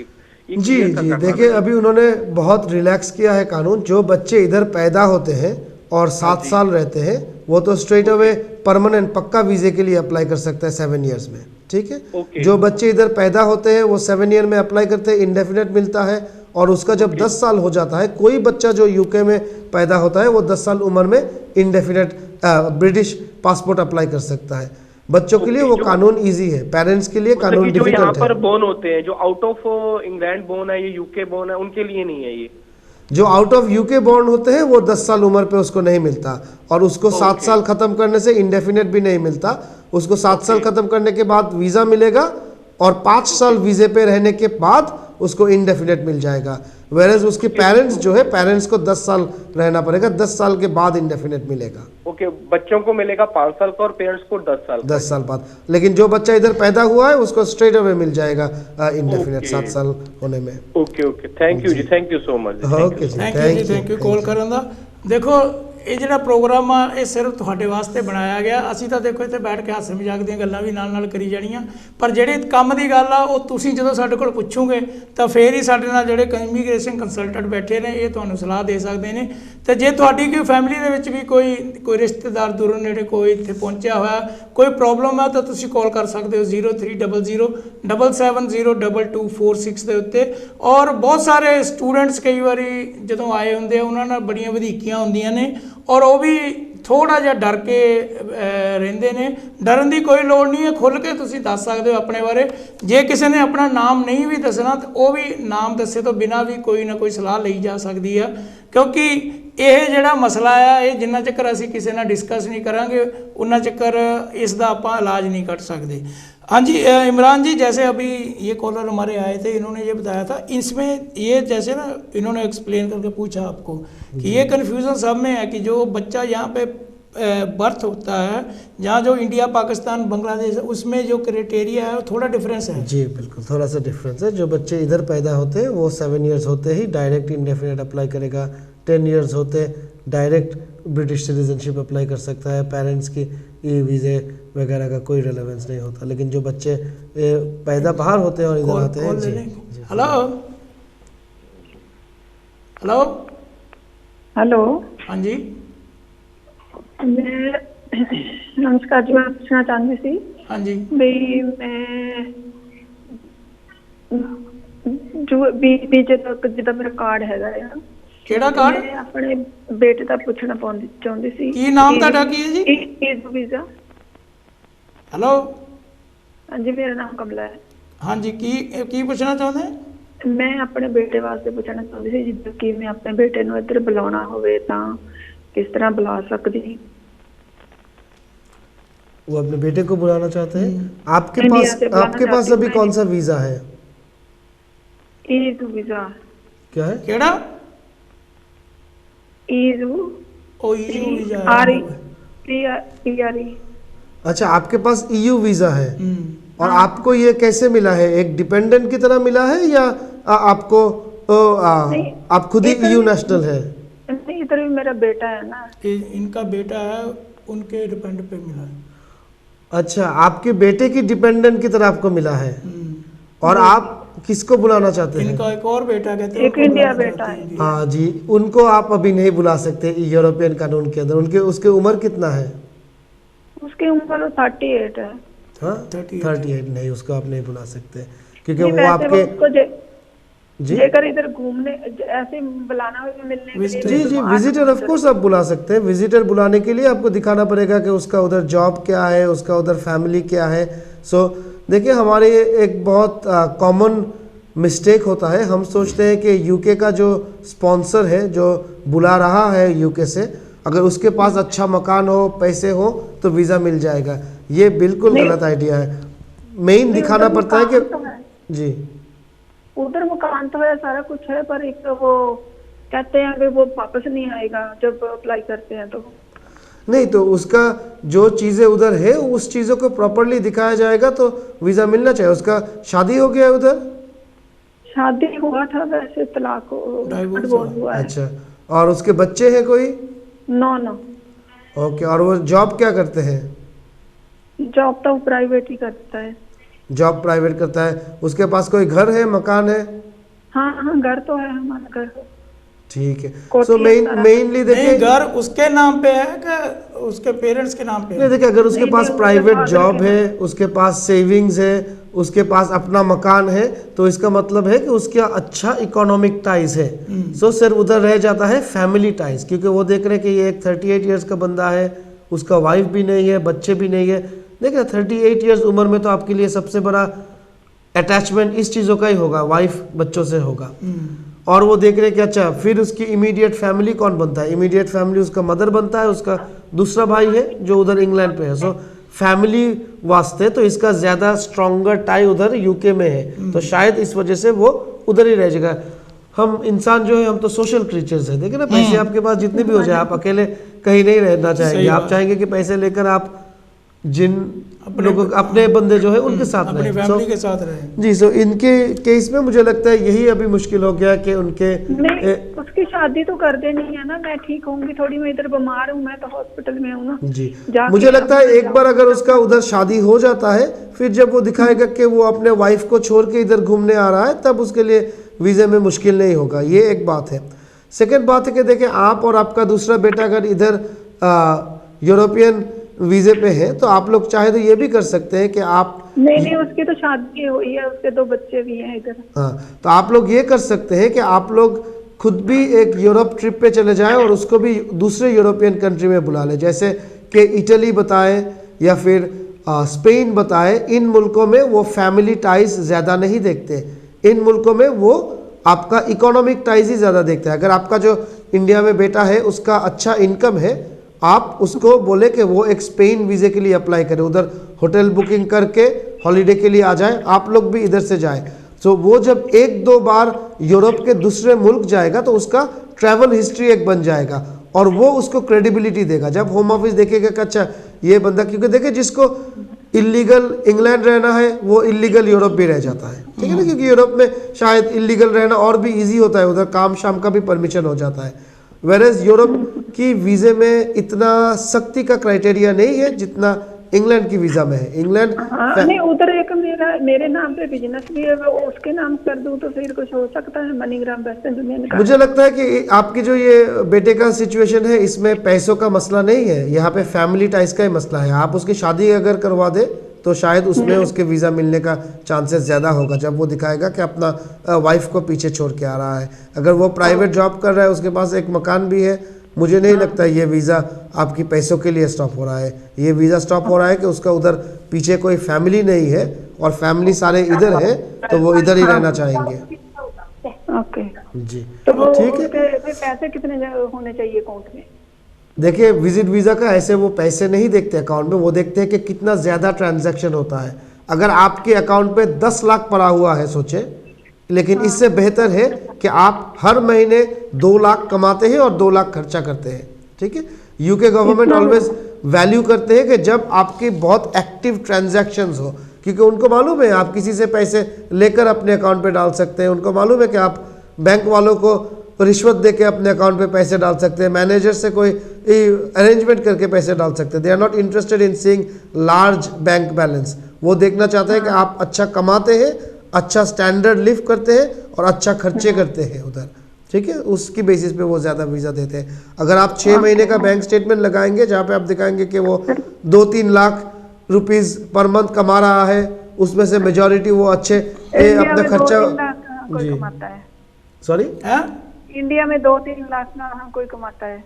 ये जी clear जी करना देखिए, था। अभी उन्होंने बहुत रिलैक्स किया है कानून। जो बच्चे इधर पैदा होते हैं और 7 साल रहते हैं वो तो स्ट्रेट अवे परमानेंट पक्का वीजे के लिए अप्लाई कर सकते हैं 7 ईयर्स में, ठीक है। Okay. जो बच्चे इधर पैदा होते हैं वो 7 ईयर में अप्लाई करते हैं, इंडेफिनेट मिलता है। और उसका जब 10 साल हो जाता है, कोई बच्चा जो यूके में पैदा होता है वो 10 साल उम्र में इंडेफिनेट ब्रिटिश पासपोर्ट अप्लाई कर सकता है। बच्चों के लिए वो कानून इजी है, पेरेंट्स के लिए मतलब कानून कि जो यहाँ डिफिकल्ट पर है। बोर्न होते हैं, जो आउट ऑफ इंग्लैंड बोर्न है, ये यूके बोर्न है, उनके लिए नहीं है ये। जो आउट ऑफ यूके बॉर्न होते हैं वो 10 साल उम्र पे उसको नहीं मिलता, और उसको 7 साल खत्म करने से इंडेफिनेट भी नहीं मिलता। उसको 7 साल खत्म करने के बाद वीज़ा मिलेगा और 5 साल वीज़े पे रहने के बाद उसको इंडेफिनेट मिल जाएगा। वेरेज उसके पेरेंट्स जो है, पेरेंट्स को 10 साल रहना पड़ेगा, 10 साल के बाद इंडेफिनेट मिलेगा। ओके, बच्चों को मिलेगा 5 साल का और पेरेंट्स को 10 साल का। 10 साल बाद। लेकिन जो बच्चा इधर पैदा हुआ है उसको स्ट्रेट अवे मिल जाएगा इंडेफिनेट 7 साल होने में। ओके ओके, थैंक यू जी, thank you so much. Okay जी, ਥੈਂਕ ਯੂ ਕਾਲ ਕਰਨ ਦਾ। ਦੇਖੋ ਇਹ ਜਿਹੜਾ ਪ੍ਰੋਗਰਾਮ ਆ ਇਹ ਸਿਰਫ ਤੁਹਾਡੇ ਵਾਸਤੇ ਬਣਾਇਆ ਗਿਆ। ਅਸੀਂ ਤਾਂ ਦੇਖੋ ਇੱਥੇ ਬੈਠ ਕੇ ਹਾਸੇ ਮਜ਼ਾਕ ਦੀਆਂ ਗੱਲਾਂ ਵੀ ਨਾਲ ਕਰੀ ਜਾਣੀਆਂ, ਪਰ ਜਿਹੜੇ ਕੰਮ ਦੀ ਗੱਲ ਆ ਉਹ ਤੁਸੀਂ ਜਦੋਂ ਸਾਡੇ ਕੋਲ ਪੁੱਛੋਗੇ ਤਾਂ ਫੇਰ ਹੀ ਸਾਡੇ ਨਾਲ ਜਿਹੜੇ ਇਮੀਗ੍ਰੇਸ਼ਨ ਕੰਸਲਟੈਂਟ ਬੈਠੇ ਨੇ ਇਹ ਤੁਹਾਨੂੰ ਸਲਾਹ ਦੇ ਸਕਦੇ ਨੇ। ਤੇ ਜੇ ਤੁਹਾਡੀ ਕੋਈ ਫੈਮਿਲੀ ਦੇ ਵਿੱਚ ਵੀ ਕੋਈ ਰਿਸ਼ਤੇਦਾਰ ਦੂਰੋਂ ਨੇੜੇ ਕੋਈ ਇੱਥੇ ਪਹੁੰਚਿਆ ਹੋਇਆ, ਕੋਈ ਪ੍ਰੋਬਲਮ ਆ, ਤਾਂ ਤੁਸੀਂ ਕਾਲ ਕਰ ਸਕਦੇ ਹੋ 0300 7702246 ਦੇ ਉੱਤੇ। ਔਰ ਬਹੁਤ ਸਾਰੇ ਸਟੂਡੈਂਟਸ ਕਈ ਵਾਰੀ ਜਦੋਂ ਆਏ ਹੁੰਦੇ ਆ ਉਹਨਾਂ ਨਾਲ ਬੜੀਆਂ ਵਧੀਕੀਆਂ ਹੁੰਦੀਆਂ ਨੇ ਔਰ ਉਹ ਵੀ ਥੋੜਾ ਜਿਹਾ ਡਰ ਕੇ ਰਹਿੰਦੇ ਨੇ। ਡਰਨ ਦੀ ਕੋਈ ਲੋੜ ਨਹੀਂ ਹੈ, ਖੁੱਲ੍ਹ ਕੇ ਤੁਸੀਂ ਦੱਸ ਸਕਦੇ ਹੋ ਆਪਣੇ ਬਾਰੇ। ਜੇ ਕਿਸੇ ਨੇ ਆਪਣਾ ਨਾਮ ਨਹੀਂ ਵੀ ਦੱਸਣਾ ਤਾਂ ਉਹ ਵੀ ਨਾਮ ਦੱਸੇ ਤੋਂ ਬਿਨਾਂ ਵੀ ਕੋਈ ਨਾ ਕੋਈ ਸਲਾਹ ਲਈ ਜਾ ਸਕਦੀ ਆ, ਕਿਉਂਕਿ ਇਹ ਜਿਹੜਾ ਮਸਲਾ ਆ ਇਹ ਜਿੰਨਾ ਚੱਕਰ ਅਸੀਂ ਕਿਸੇ ਨਾਲ डिस्कस नहीं करेंगे उन्ना चक्कर इसका आप इलाज नहीं कर सकते। हाँ जी इमरान जी, जैसे अभी ये कॉलर हमारे आए थे, इन्होंने ये बताया था, इसमें ये जैसे ना इन्होंने एक्सप्लेन करके पूछा आपको कि ये कन्फ्यूज़न सब में है कि जो बच्चा यहाँ पे बर्थ होता है, जहाँ जो इंडिया पाकिस्तान बांग्लादेश उसमें जो क्राइटेरिया है वो थोड़ा डिफरेंस है। जी बिल्कुल, थोड़ा सा डिफरेंस है। जो बच्चे इधर पैदा होते हैं वो 7 ईयर्स होते ही डायरेक्ट इंडेफिनेट अप्लाई करेगा। 10 ईयर्स होते डायरेक्ट ब्रिटिश सिटीजनशिप अप्लाई कर सकता है। पेरेंट्स की ये वीज़े वगैरह का कोई रेलेवेंस नहीं होता। लेकिन जो बच्चे पैदा बाहर होते हैं और इधर आते हैं। जी हेलो हेलो हेलो, हाँ जी मैं नमस्कार जी, मैं पूछना चाहती थी हाँ जी भी मैं जो बीजे तक जिदा मेरा कार्ड हैगा आ, ਕਿਹੜਾ ਕਾਰਡ? मैं अपने बेटे का पूछना चाहती सी। ਕੀ ਨਾਮ ਤੁਹਾਡਾ ਕੀ ਹੈ ਜੀ? ईद वीजा। हेलो हाँ जी, मेरा नाम कमला है। हाँ जी की पूछना चाਹੁੰਦੇ हैं? मैं अपने बेटे वास्ते पूछना चाहती सी, जिद्दां कि मैं अपने बेटे नूं इधर बुलाना होवे तां किस तरह बुला सकदी? वो अपने बेटे को बुलाना चाहते हैं। आपके इंडिया पास से बुलाना आपके पास चाहती अभी हूँ कौन सा वीज़ा है? ईद वीजा। क्या है? ਕਿਹੜਾ? ईद ओ ईयू वीजा है। आरी पीआरई। अच्छा, आपके पास EU वीज़ा है। और हाँ। आपको ये कैसे मिला है? एक डिपेंडेंट की तरह मिला है या आपको नहीं, आप खुद ही इधर EU भी- नेशनल है? नहीं, इधर भी मेरा बेटा है ना। इनका बेटा है, उनके डिपेंड पे मिला है। अच्छा, आपके बेटे की डिपेंडेंट की तरह आपको मिला है। और आप किसको बुलाना चाहते हैं? इनका एक और बेटा कहते हैं, एक उनको इंडिया बुलाना बेटा चाहते हैं। हाँ जी, उनको आप अभी नहीं बुला सकते यूरोपियन कानून के अंदर। उनके उसके उम्र कितना है? उसकी उम्र 38 है। हाँ 38 38 नहीं, उसको आप नहीं बुला सकते क्योंकि नहीं, वो वैसे आपके उसको जी जेकर इधर घूमने ऐसे बुलाना हो मिलने के लिए Visitor। जी जी तो विजिटर ऑफ कोर्स आप बुला सकते हैं। विजिटर बुलाने के लिए आपको दिखाना पड़ेगा कि उसका उधर जॉब क्या है, उसका उधर फैमिली क्या है। सो देखिए, हमारे एक बहुत कॉमन मिस्टेक होता है। हम सोचते हैं कि यूके का जो स्पॉन्सर है, जो बुला रहा है यूके से, अगर उसके पास अच्छा मकान हो, पैसे हो, तो वीज़ा मिल जाएगा। ये बिल्कुल नहीं। गलत आइडिया है। मेन दिखाना उधर पड़ता है मकान तो है। कि जी उधर मकान तो है, सारा कुछ है, पर एक तो वो कहते हैं कि वो वापस नहीं आएगा जब अप्लाई करते हैं तो। नहीं तो उसका जो चीज़ें उधर है उस चीज़ों को प्रॉपरली दिखाया जाएगा तो वीज़ा मिलना चाहिए। उसका शादी हो गया है उधर? शादी हुआ था, वैसे तलाक Divorce डिवोर्स हुआ है। अच्छा, और उसके बच्चे हैं कोई? नो नो, ओके, और वो जॉब क्या करते हैं? जॉब तो प्राइवेट ही करता है। जॉब प्राइवेट करता है। उसके पास कोई घर है, मकान है? हाँ हाँ, घर तो है, हमारा घर है। ठीक है। कोठी सो है मेनली नहीं, देखिए, घर उसके नाम पे है कि उसके पेरेंट्स के नाम पे नहीं है? देखिए, अगर उसके नहीं, पास नहीं, प्राइवेट उसके जॉब father है, उसके पास सेविंग्स है, उसके पास अपना मकान है, तो इसका मतलब है कि उसका अच्छा इकोनॉमिक टाइज है। सो सिर्फ उधर रह जाता है फैमिली टाइज, क्योंकि वो देख रहे हैं कि ये एक 38 इयर्स का बंदा है, उसका वाइफ भी नहीं है, बच्चे भी नहीं है। देखिए 38 इयर्स उम्र में तो आपके लिए सबसे बड़ा अटैचमेंट इस चीज़ों का ही होगा, वाइफ बच्चों से होगा। और वो देख रहे हैं कि अच्छा फिर उसकी इमीडिएट फैमिली कौन बनता है? इमीडिएट फैमिली उसका मदर बनता है, उसका दूसरा भाई है जो उधर इंग्लैंड पे है। सो फैमिली वास्ते तो इसका ज़्यादा स्ट्रॉन्गर टाई उधर यूके में है, तो शायद इस वजह से वो उधर ही रह जाएगा। हम इंसान जो है, हम तो सोशल क्रीचर्स हैं। देखिए ना, पैसे आपके पास जितने भी हो जाए, आप अकेले कहीं नहीं रहना चाहेंगे। सही आप बात। चाहेंगे कि पैसे लेकर आप जिन लोगों अपने बंदे जो है उनके साथ अपनी रहें। फैमिली So, के साथ रहे। जी, सो इनके केस में मुझे लगता है यही अभी मुश्किल हो गया कि उनके नहीं, उसकी शादी तो कर देनी है ना। मैं ठीक होंगी थोड़ी, मैं इधर बीमार हूँ, मैं तो हॉस्पिटल में हूँ ना। जी, जाके मुझे लगता है अपना एक बार अगर उसका उधर शादी हो जाता है, फिर जब वो दिखाएगा कि वो अपने वाइफ को छोड़ के इधर घूमने आ रहा है, तब उसके लिए वीज़े में मुश्किल नहीं होगा। ये एक बात है। सेकंड बात है कि देखिए, आप और आपका दूसरा बेटा अगर इधर यूरोपियन वीज़े पे है, तो आप लोग चाहे तो ये भी कर सकते हैं कि आप नहीं, उसकी तो शादी हुई है, उसके 2 बच्चे भी हैं इधर। हाँ, तो आप लोग ये कर सकते हैं कि आप लोग खुद भी एक यूरोप ट्रिप पे चले जाएं और उसको भी दूसरे यूरोपियन कंट्री में बुला लें, जैसे कि इटली बताएं या फिर स्पेन बताएं। इन मुल्कों में वो फैमिली टाइज ज़्यादा नहीं देखते, इन मुल्कों में वो आपका इकोनॉमिक टाइज ही ज़्यादा देखते हैं। अगर आपका जो इंडिया में बेटा है उसका अच्छा इनकम है, आप उसको बोले कि वो एक स्पेन वीज़े के लिए अप्लाई करें, उधर होटल बुकिंग करके हॉलीडे के लिए आ जाए, आप लोग भी इधर से जाएं। सो वो जब 1-2 बार यूरोप के दूसरे मुल्क जाएगा तो उसका ट्रैवल हिस्ट्री एक बन जाएगा और वो उसको क्रेडिबिलिटी देगा। जब होम ऑफिस देखेगा कि अच्छा ये बंदा, क्योंकि देखिए जिसको इलीगल इंग्लैंड रहना है वो इलीगल यूरोप भी रह जाता है, ठीक है ना, क्योंकि यूरोप में शायद इलीगल रहना और भी ईजी होता है, उधर काम शाम का भी परमिशन हो जाता है। वेरएज यूरोप की वीज़े में इतना सख्ती का क्राइटेरिया नहीं है जितना इंग्लैंड की वीज़ा में है। इंग्लैंड हाँ, नहीं, उधर एक मेरे नाम पे बिजनेस भी है, वो उसके नाम कर दूं तो फिर कुछ हो सकता है। मनीग्राम वेस्टर्न यूनियन का। मुझे लगता है कि आपकी जो ये बेटे का सिचुएशन है, इसमें पैसों का मसला नहीं है, यहाँ पे फैमिली टाइज का ही मसला है। आप उसकी शादी अगर करवा दे तो शायद उसमें उसके वीज़ा मिलने का चांसेस ज़्यादा होगा, जब वो दिखाएगा कि अपना वाइफ को पीछे छोड़ के आ रहा है। अगर वो प्राइवेट जॉब कर रहा है, उसके पास एक मकान भी है, मुझे नहीं लगता ये वीज़ा आपकी पैसों के लिए स्टॉप हो रहा है। ये वीज़ा स्टॉप हो रहा है कि उसका उधर पीछे कोई फैमिली नहीं है और फैमिली सारे इधर है, तो वो इधर ही रहना चाहेंगे। ओके, जी, तो वो ठीक है। उसके पैसे कितने होने चाहिए अकाउंट में? देखिए, विजिट वीज़ा का ऐसे वो पैसे नहीं देखते अकाउंट में, वो देखते हैं कि कितना ज़्यादा ट्रांजैक्शन होता है। अगर आपके अकाउंट पे 10 लाख पड़ा हुआ है सोचे, लेकिन इससे बेहतर है कि आप हर महीने 2 लाख कमाते हैं और 2 लाख खर्चा करते हैं, ठीक है। यूके गवर्नमेंट ऑलवेज वैल्यू करते हैं कि जब आपकी बहुत एक्टिव ट्रांजैक्शंस हो, क्योंकि उनको मालूम है आप किसी से पैसे लेकर अपने अकाउंट पे डाल सकते हैं, उनको मालूम है कि आप बैंक वालों को रिश्वत दे के अपने अकाउंट पे पैसे डाल सकते हैं, मैनेजर से कोई अरेंजमेंट करके पैसे डाल सकते हैं। They are not interested in seeing large bank balance. वो देखना चाहते हैं कि आप अच्छा कमाते हैं, अच्छा स्टैंडर्ड लिव करते हैं और अच्छा खर्चे करते हैं उधर, ठीक है। उसकी बेसिस पे वो ज़्यादा वीज़ा देते हैं। अगर आप 6 महीने का बैंक स्टेटमेंट लगाएंगे जहाँ पे आप दिखाएंगे कि वो 2-3 लाख रुपीज़ पर मंथ कमा रहा है, उसमें से मेजॉरिटी वो अच्छे अपना खर्चा कोई जी कमाता है। सॉरी इंडिया में 2-3 लाख ना कोई कमाता है।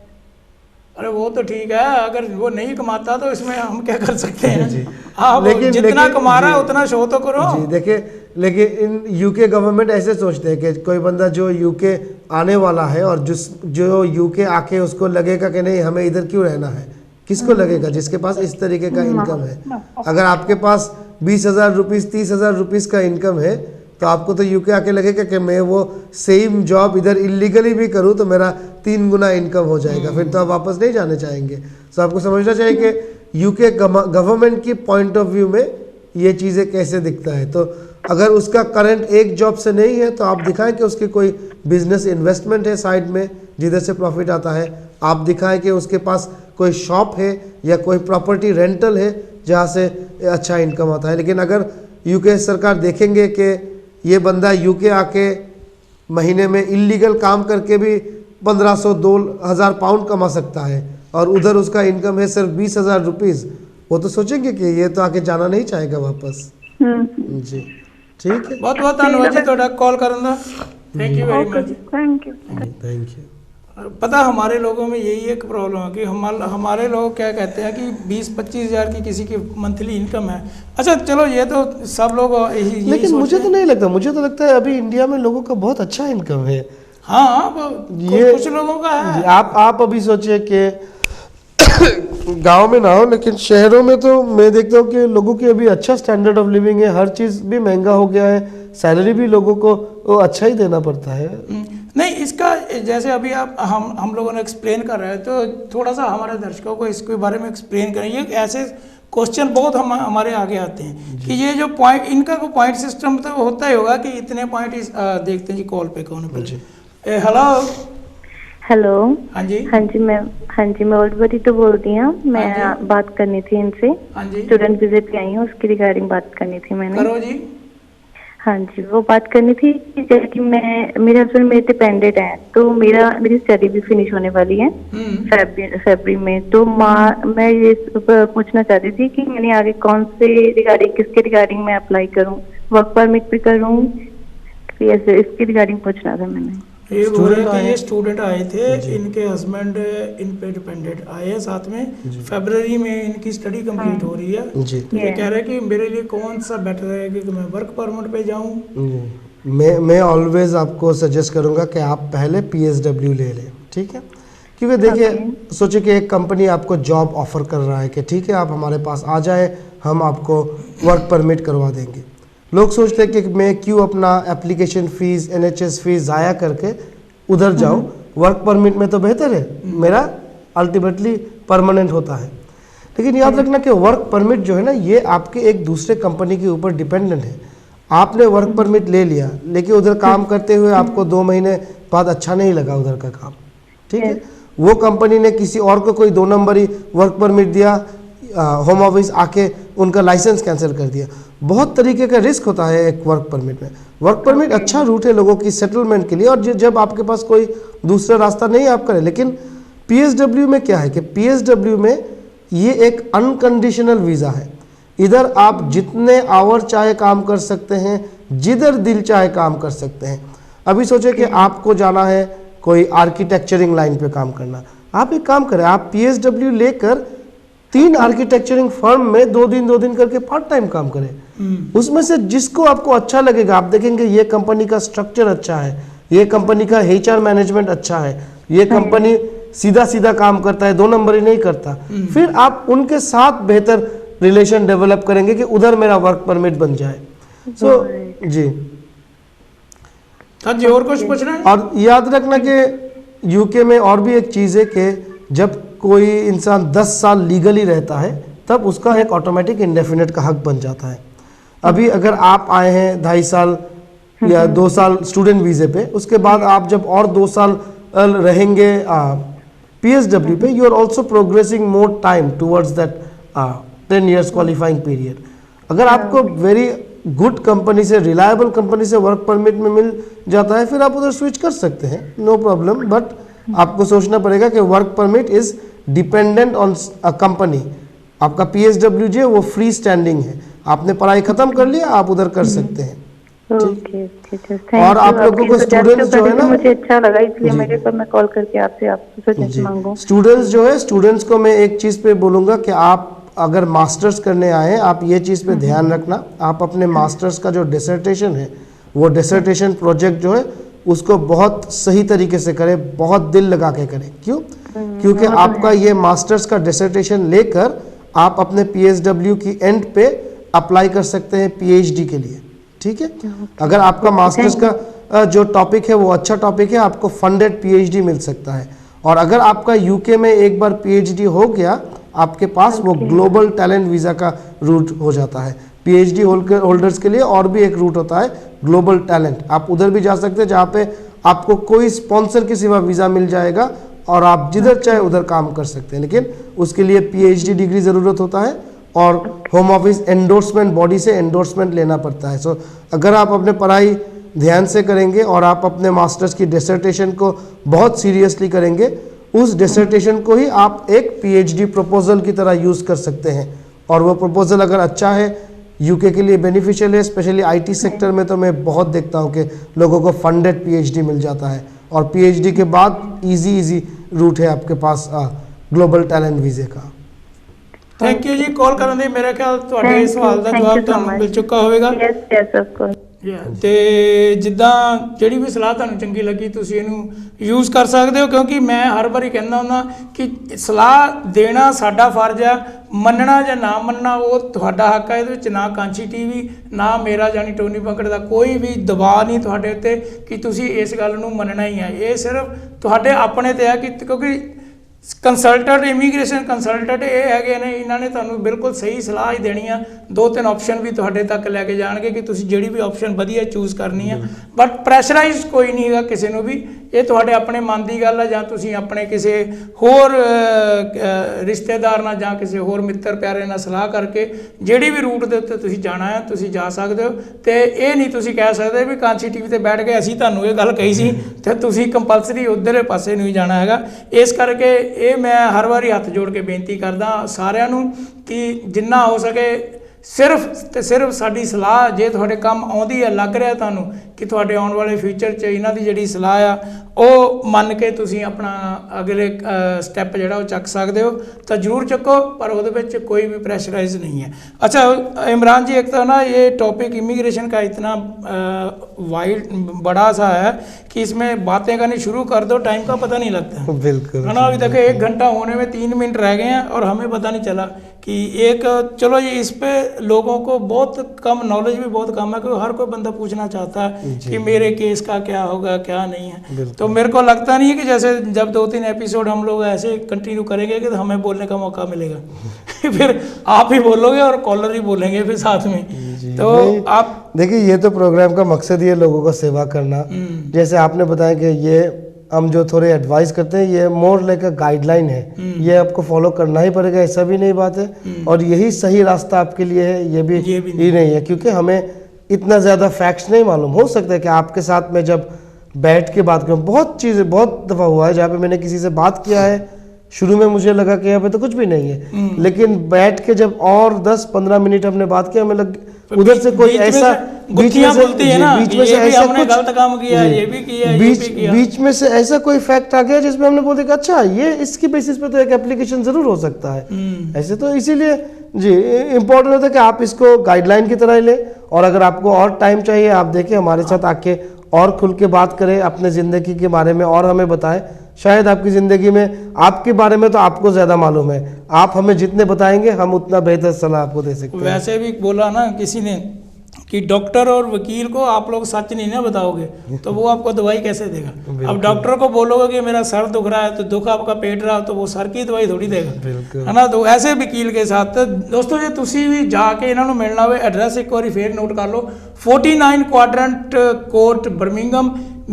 अरे वो तो ठीक है, अगर वो नहीं कमाता तो इसमें हम क्या कर सकते हैं। आप लेकिन जितना कमा रहा है उतना शो तो करो। जी देखिए, लेकिन इन यूके गवर्नमेंट ऐसे सोचते हैं कि कोई बंदा जो यूके आने वाला है और जो यूके आके उसको लगेगा कि नहीं हमें इधर क्यों रहना है, किसको लगेगा? जिसके पास इस तरीके का इनकम है। अगर आपके पास 20,000 रुपीज़ 30,000 रुपीज़ का इनकम है तो आपको तो यूके आके लगेगा कि मैं वो सेम जॉब इधर इलीगली भी करूं तो मेरा 3 गुना इनकम हो जाएगा, फिर तो आप वापस नहीं जाने चाहेंगे। तो आपको समझना चाहिए कि यूके गवर्नमेंट की पॉइंट ऑफ व्यू में ये चीज़ें कैसे दिखता है। तो अगर उसका करंट एक जॉब से नहीं है तो आप दिखाएं कि उसकी कोई बिजनेस इन्वेस्टमेंट है साइड में जिधर से प्रॉफिट आता है, आप दिखाएं कि उसके पास कोई शॉप है या कोई प्रॉपर्टी रेंटल है जहाँ से अच्छा इनकम आता है। लेकिन अगर यूके सरकार देखेंगे कि ये बंदा यूके आके महीने में इलीगल काम करके भी 1500-2000 पाउंड कमा सकता है और उधर उसका इनकम है सिर्फ 20,000 रुपीज़, वो तो सोचेंगे कि ये तो आके जाना नहीं चाहेगा वापस। जी ठीक है, बहुत बहुत धन्यवाद जी ਤੁਹਾਡਾ ਕਾਲ ਕਰਨ ਦਾ। Thank you very much. Thank you. Thank you. पता हमारे लोगों में यही एक प्रॉब्लम है कि हमारे लोग क्या कहते हैं कि 20-25 हज़ार की किसी की मंथली इनकम है। अच्छा चलो ये तो सब लोग यही लेकिन मुझे तो नहीं लगता, मुझे तो लगता है अभी इंडिया में लोगों का बहुत अच्छा इनकम है। हाँ ये कुछ लोगों का है। आप अभी सोचिए कि गांव में ना हो लेकिन शहरों में तो मैं देखता हूँ कि लोगों की अभी अच्छा स्टैंडर्ड ऑफ लिविंग है, हर चीज़ भी महंगा हो गया है, सैलरी भी लोगों को वो अच्छा ही देना पड़ता है। नहीं इसका जैसे अभी आप हम लोगों ने एक्सप्लेन कर रहे हैं तो थोड़ा सा हमारे दर्शकों को इसके बारे में एक्सप्लेन करें। ये ऐसे क्वेश्चन बहुत हमारे आगे आते हैं कि ये जो पॉइंट इनका को पॉइंट सिस्टम तो होता ही होगा कि इतने पॉइंट देखते हैं जी। कॉल पे कौन है? Hello hello. हाँ जी। हाँ जी मैं ओल्डबरी तो बोल रही हूँ। मैं बात करनी थी इनसे। हाँ जी। स्टूडेंट वीजे पे आई हूँ, उसकी रिगार्डिंग बात करनी थी मैंने। करो जी। हाँ जी, वो बात करनी थी कि जैसे कि मेरे हस्बैंड मेरे डिपेंडेंट हैं, तो मेरी स्टडी भी फिनिश होने वाली है फरवरी में। तो मैं ये पूछना चाहती थी कि मैंने आगे कौन से रिगार्डिंग किसके रिगार्डिंग मैं अप्लाई करूँ, वर्क परमिट पे करूँ, ऐसे इसकी रिगार्डिंग पूछना था मैंने। ये बोल रहे कि ये स्टूडेंट आए थे, इनके हस्बैंड इन पे डिपेंडेंट आए हैं, साथ में फरवरी में इनकी स्टडी कंप्लीट हो रही है। तो ये कह रहे हैं कि मेरे लिए कौन सा बेटर है कि मैं वर्क परमिट पे जाऊं। मैं ऑलवेज आपको सजेस्ट करूंगा कि आप पहले PSW ले लें, ठीक है? क्योंकि देखिए सोचिए कि एक कंपनी आपको जॉब ऑफर कर रहा है कि ठीक है आप हमारे पास आ जाए, हम आपको वर्क परमिट करवा देंगे। लोग सोचते हैं कि मैं क्यों अपना एप्लीकेशन फ़ीस NHS फीस ज़ाया करके उधर जाऊं, वर्क परमिट में तो बेहतर है, मेरा अल्टीमेटली परमानेंट होता है। लेकिन याद रखना कि वर्क परमिट जो है ना ये आपके एक दूसरे कंपनी के ऊपर डिपेंडेंट है। आपने वर्क परमिट ले लिया लेकिन उधर काम करते हुए आपको 2 महीने बाद अच्छा नहीं लगा उधर का काम, ठीक है? वो कंपनी ने किसी और को कोई 2 नंबरी वर्क परमिट दिया, होम ऑफिस आके उनका लाइसेंस कैंसिल कर दिया। बहुत तरीके का रिस्क होता है एक वर्क परमिट में। वर्क परमिट अच्छा रूट है लोगों की सेटलमेंट के लिए, और जब आपके पास कोई दूसरा रास्ता नहीं आप करें। लेकिन PSW में क्या है कि PSW में ये एक अनकंडीशनल वीज़ा है। इधर आप जितने आवर चाहे काम कर सकते हैं, जिधर दिल चाहे काम कर सकते हैं। अभी सोचे कि आपको जाना है कोई आर्किटेक्चरिंग लाइन पे काम करना, आप एक काम करें, आप PSW लेकर 3 आर्किटेक्चरिंग फर्म में 2 दिन करके पार्ट टाइम काम करें। उसमें से जिसको आपको अच्छा लगेगा, आप देखेंगे ये कंपनी का स्ट्रक्चर अच्छा है, ये कंपनी का HR मैनेजमेंट अच्छा है, ये कंपनी सीधा काम करता है, 2 नंबर ही नहीं करता, फिर आप उनके साथ बेहतर रिलेशन डेवलप करेंगे कि उधर मेरा वर्क परमिट बन जाए। जी हाँ जी, और कुछ पूछना है? और याद रखना कि यूके में और भी एक चीज़ है कि जब कोई इंसान 10 साल लीगली रहता है तब उसका एक ऑटोमेटिक इंडेफिनेट का हक बन जाता है। अभी अगर आप आए हैं 2.5 साल या 2 साल स्टूडेंट वीज़े पे, उसके बाद आप जब और 2 साल रहेंगे PSW पे, you are also progressing more time towards that 10 years qualifying period. अगर आपको वेरी गुड कंपनी से, रिलायबल कंपनी से वर्क परमिट में मिल जाता है, फिर आप उधर स्विच कर सकते हैं, नो प्रॉब्लम। बट आपको सोचना पड़ेगा कि work permit is dependent on a company. आपका PSW जो है वो फ्री स्टैंडिंग है, आपने पढ़ाई खत्म कर लिया, आप उधर कर सकते हैं। और आप लोगों को स्टूडेंट्स जो है ना, मुझे अच्छा लगा, इसलिए मेरे पर मैं कॉल करके आपसे सजेशन मांगूं। स्टूडेंट्स जो है, स्टूडेंट्स को मैं एक चीज़ पे बोलूँगा कि आप अगर मास्टर्स करने आए हैं, आप ये चीज़ पे ध्यान रखना, आप अपने मास्टर्स का जो डिसर्टेशन है, वो डिसर्टेशन प्रोजेक्ट जो है उसको बहुत सही तरीके से करें, बहुत दिल लगा के करें। क्यों? क्योंकि आपका ये मास्टर्स का डिसर्टेशन लेकर आप अपने PSW की एंड पे अप्लाई कर सकते हैं PhD के लिए, ठीक है। अगर आपका मास्टर्स का जो टॉपिक है वो अच्छा टॉपिक है, आपको फंडेड पीएचडी मिल सकता है। और अगर आपका यूके में एक बार पीएचडी हो गया आपके पास, वो ग्लोबल टैलेंट वीज़ा का रूट हो जाता है पीएचडी होल्डर्स के लिए। और भी एक रूट होता है ग्लोबल टैलेंट, आप उधर भी जा सकते हैं जहाँ पे आपको कोई स्पॉन्सर के सिवा वीज़ा मिल जाएगा और आप जिधर चाहे उधर काम कर सकते हैं। लेकिन उसके लिए पीएचडी डिग्री ज़रूरत होता है और होम ऑफिस एंडोर्समेंट बॉडी से एंडोर्समेंट लेना पड़ता है। सो अगर आप अपने पढ़ाई ध्यान से करेंगे और आप अपने मास्टर्स की डिसर्टेशन को बहुत सीरियसली करेंगे, उस डिसर्टेशन को ही आप एक पीएचडी प्रपोजल की तरह यूज़ कर सकते हैं। और वो प्रपोजल अगर अच्छा है, यूके के लिए बेनिफिशियल है, स्पेशली आईटी सेक्टर में तो मैं बहुत देखता हूँ कि लोगों को फंडेड पीएचडी मिल जाता है। और पीएचडी के बाद इजी रूट है आपके पास ग्लोबल टैलेंट वीज़े का। थैंक यू जी कॉल ਕਰਨ ਦੇ। ਮੇਰੇ ਖਿਆਲ ਤੁਹਾਡੇ ਸਵਾਲ ਦਾ ਜਵਾਬ ਤੁਹਾਨੂੰ ਮਿਲ ਚੁੱਕਾ ਹੋਵੇਗਾ। Yes of course. ਤੇ ਜਿੱਦਾਂ ਜਿਹੜੀ ਵੀ ਸਲਾਹ ਤੁਹਾਨੂੰ ਚੰਗੀ ਲੱਗੀ ਤੁਸੀਂ ਇਹਨੂੰ ਯੂਜ਼ ਕਰ ਸਕਦੇ ਹੋ, ਕਿਉਂਕਿ ਮੈਂ ਹਰ ਵਾਰੀ ਕਹਿੰਦਾ ਹੁੰਦਾ ਕਿ ਸਲਾਹ ਦੇਣਾ ਸਾਡਾ ਫਰਜ਼ ਆ, ਮੰਨਣਾ ਜਾਂ ਨਾ ਮੰਨਣਾ ਉਹ ਤੁਹਾਡਾ ਹੱਕ ਹੈ। ਇਹਦੇ ਵਿੱਚ ਨਾ ਕਾਂਚੀ ਟੀਵੀ ਨਾ ਮੇਰਾ ਜਾਨੀ ਟੋਨੀ ਪੰਕੜ ਦਾ ਕੋਈ ਵੀ ਦਬਾਅ ਨਹੀਂ ਤੁਹਾਡੇ ਉੱਤੇ ਕਿ ਤੁਸੀਂ ਇਸ ਗੱਲ ਨੂੰ ਮੰਨਣਾ ਹੀ ਹੈ। ਇਹ ਸਿਰਫ ਤੁਹਾਡੇ ਆਪਣੇ ਤੇ ਹੈ ਕਿ ਕਿਉਂਕਿ ਕੰਸਲਟੈਂਟ ਇਮੀਗ੍ਰੇਸ਼ਨ ਕੰਸਲਟੈਂਟ ਇਹ ਹੈਗੇ ਨੇ, ਇਹਨਾਂ ਨੇ ਤੁਹਾਨੂੰ ਬਿਲਕੁਲ ਸਹੀ ਸਲਾਹ ਹੀ ਦੇਣੀ ਆ। 2-3 ਆਪਸ਼ਨ ਵੀ ਤੁਹਾਡੇ ਤੱਕ ਲੈ ਕੇ ਜਾਣਗੇ ਕਿ ਤੁਸੀਂ ਜਿਹੜੀ ਵੀ ਆਪਸ਼ਨ ਵਧੀਆ ਚੂਜ਼ ਕਰਨੀ ਆ। ਬਟ ਪ੍ਰੈਸ਼ਰਾਈਜ਼ ਕੋਈ ਨਹੀਂ ਹੈਗਾ ਕਿਸੇ ਨੂੰ ਵੀ, ਇਹ ਤੁਹਾਡੇ ਆਪਣੇ ਮਨ ਦੀ ਗੱਲ ਆ। ਜਾਂ ਤੁਸੀਂ ਆਪਣੇ ਕਿਸੇ ਹੋਰ ਰਿਸ਼ਤੇਦਾਰ ਨਾਲ ਜਾਂ ਕਿਸੇ ਹੋਰ ਮਿੱਤਰ ਪਿਆਰੇ ਨਾਲ ਸਲਾਹ ਕਰਕੇ ਜਿਹੜੀ ਵੀ ਰੂਟ ਦੇ ਉੱਤੇ ਤੁਸੀਂ ਜਾਣਾ ਆ ਤੁਸੀਂ ਜਾ ਸਕਦੇ ਹੋ। ਤੇ ਇਹ ਨਹੀਂ ਤੁਸੀਂ ਕਹਿ ਸਕਦੇ ਵੀ ਕਾਂਚੀ ਟੀਵੀ ਤੇ ਬੈਠ ਕੇ ਅਸੀਂ ਤੁਹਾਨੂੰ ਇਹ ਗੱਲ ਕਹੀ ਸੀ ਤੇ ਤੁਸੀਂ ਕੰਪਲਸਰੀ ਉਧਰਲੇ ਪਾਸੇ ਨੂੰ ਹੀ ਜਾਣਾ ਹੈਗਾ। ਇਸ ਕਰਕੇ ਇਹ ਮੈਂ ਹਰ ਵਾਰੀ ਹੱਥ ਜੋੜ ਕੇ ਬੇਨਤੀ ਕਰਦਾ ਸਾਰਿਆਂ ਨੂੰ ਕਿ ਜਿੰਨਾ ਹੋ ਸਕੇ ਸਿਰਫ ਤੇ ਸਿਰਫ ਸਾਡੀ ਸਲਾਹ ਜੇ ਤੁਹਾਡੇ ਕੰਮ ਆਉਂਦੀ ਹੈ, ਲੱਗ ਰਿਹਾ ਤੁਹਾਨੂੰ ਕਿ ਤੁਹਾਡੇ ਆਉਣ ਵਾਲੇ ਫਿਊਚਰ 'ਚ ਇਹਨਾਂ ਦੀ ਜਿਹੜੀ ਸਲਾਹ ਆ ਉਹ ਮੰਨ ਕੇ ਤੁਸੀਂ ਆਪਣਾ ਅਗਲੇ ਸਟੈਪ ਜਿਹੜਾ ਉਹ ਚੱਕ ਸਕਦੇ ਹੋ ਤਾਂ ਜ਼ਰੂਰ ਚੱਕੋ, पर ਉਹਦੇ ਵਿੱਚ कोई भी प्रेशराइज नहीं है। अच्छा इमरान जी, एक तो ना ये टॉपिक इमिग्रेशन का इतना वाइड बड़ा सा है कि इसमें बातें करनी शुरू कर दो टाइम का पता नहीं लगता। बिल्कुल है ना। अभी तक 1 घंटा होने में 3 मिनट रह गए हैं और हमें पता नहीं चला कि एक चलो ये इस पे लोगों को बहुत कम नॉलेज भी बहुत कम है, क्योंकि हर कोई बंदा पूछना चाहता है कि मेरे केस का क्या होगा क्या नहीं है। तो मेरे को लगता नहीं है कि जैसे जब 2-3 एपिसोड हम लोग ऐसे कंटिन्यू करेंगे कि तो हमें बोलने का मौका मिलेगा फिर आप ही बोलोगे और कॉलर ही बोलेंगे फिर साथ में। तो आप देखिए ये तो प्रोग्राम का मकसद ही है लोगों को सेवा करना। जैसे आपने बताया कि ये हम जो थोड़े एडवाइस करते हैं ये मोर लाइक अ गाइडलाइन है, ये आपको फॉलो करना ही पड़ेगा, ऐसा भी नहीं बात है। और यही सही रास्ता आपके लिए है, ये भी नहीं है, क्योंकि हमें इतना ज़्यादा फैक्ट्स नहीं मालूम। हो सकता है कि आपके साथ में जब बैठ के बात करूँ, बहुत चीज़ें बहुत दफ़ा हुआ है जहाँ पे मैंने किसी से बात किया है, शुरू में मुझे लगा कि यहाँ पे तो कुछ भी नहीं है, लेकिन बैठ के जब और 10-15 मिनट हमने बात किया, हमें लग उधर से कोई ऐसा बीच में से ऐसा कोई फैक्ट आ गया जिसमें हमने बोला कि अच्छा ये इसकी बेसिस पे तो एक एप्लीकेशन जरूर हो सकता है। ऐसे तो इसीलिए जी इम्पोर्टेंट होता है कि आप इसको गाइडलाइन की तरह लें। और अगर आपको और टाइम चाहिए, आप देखें हमारे साथ आके और खुल के बात करें अपने ज़िंदगी के बारे में और हमें बताएं। शायद आपकी ज़िंदगी में आपके बारे में तो आपको ज़्यादा मालूम है, आप हमें जितने बताएंगे हम उतना बेहतर सलाह आपको दे सकते हैं। वैसे भी बोला ना किसी ने कि डॉक्टर और वकील को आप लोग सच नहीं ना बताओगे तो वो आपको दवाई कैसे देगा। अब डॉक्टर को बोलोगे कि मेरा सर दुख रहा है तो दुख आपका पेट रहा तो वो सर की दवाई थोड़ी देगा, है ना। तो ऐसे वकील के साथ दोस्तों जे तुसी भी जाके इन्हों मिलना हो, एड्रैस एक बार फिर नोट कर लो, 49 क्वाड्रेंट कोर्ट बर्मिंघम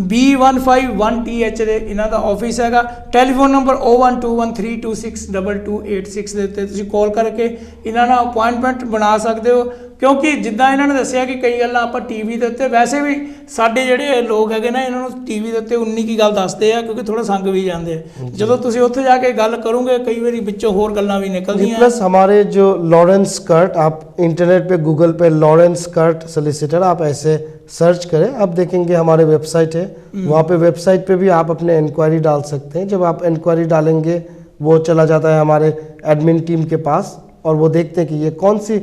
B151TH ਦੇ ਇਹਨਾਂ ਦਾ ਆਫਿਸ ਹੈਗਾ। ਟੈਲੀਫੋਨ ਨੰਬਰ 0121326286 ਦੇ ਉੱਤੇ ਤੁਸੀਂ ਕਾਲ ਕਰਕੇ ਇਹਨਾਂ ਨਾਲ ਅਪਾਇੰਟਮੈਂਟ ਬਣਾ ਸਕਦੇ ਹੋ। ਕਿਉਂਕਿ ਜਿੱਦਾਂ ਇਹਨਾਂ ਨੇ ਦੱਸਿਆ ਕਿ ਕਈ ਗੱਲਾਂ ਆਪਾਂ ਟੀਵੀ ਦੇ ਉੱਤੇ, ਵੈਸੇ ਵੀ ਸਾਡੇ ਜਿਹੜੇ ਲੋਕ ਹੈਗੇ ਨਾ ਇਹਨਾਂ ਨੂੰ ਟੀਵੀ ਦੇ ਉੱਤੇ 19 ਕੀ ਗੱਲ ਦੱਸਦੇ ਆ ਕਿਉਂਕਿ ਥੋੜਾ ਸੰਗ ਵੀ ਜਾਂਦੇ ਆ। ਜਦੋਂ ਤੁਸੀਂ ਉੱਥੇ ਜਾ ਕੇ ਗੱਲ ਕਰੋਗੇ कई बार ਵਿੱਚੋਂ ਹੋਰ ਗੱਲਾਂ ਵੀ ਨਿਕਲਦੀਆਂ। प्लस हमारे जो लॉरेंस स्कर्ट, आप इंटरनेट पे गूगल पे लॉरेंस स्कर्ट सोलिसिटर आप ऐसे सर्च करें, आप देखेंगे हमारे वेबसाइट है, वहाँ पे वेबसाइट पे भी आप अपने इंक्वायरी डाल सकते हैं। जब आप इंक्वायरी डालेंगे वो चला जाता है हमारे एडमिन टीम के पास और वो देखते हैं कि ये कौन सी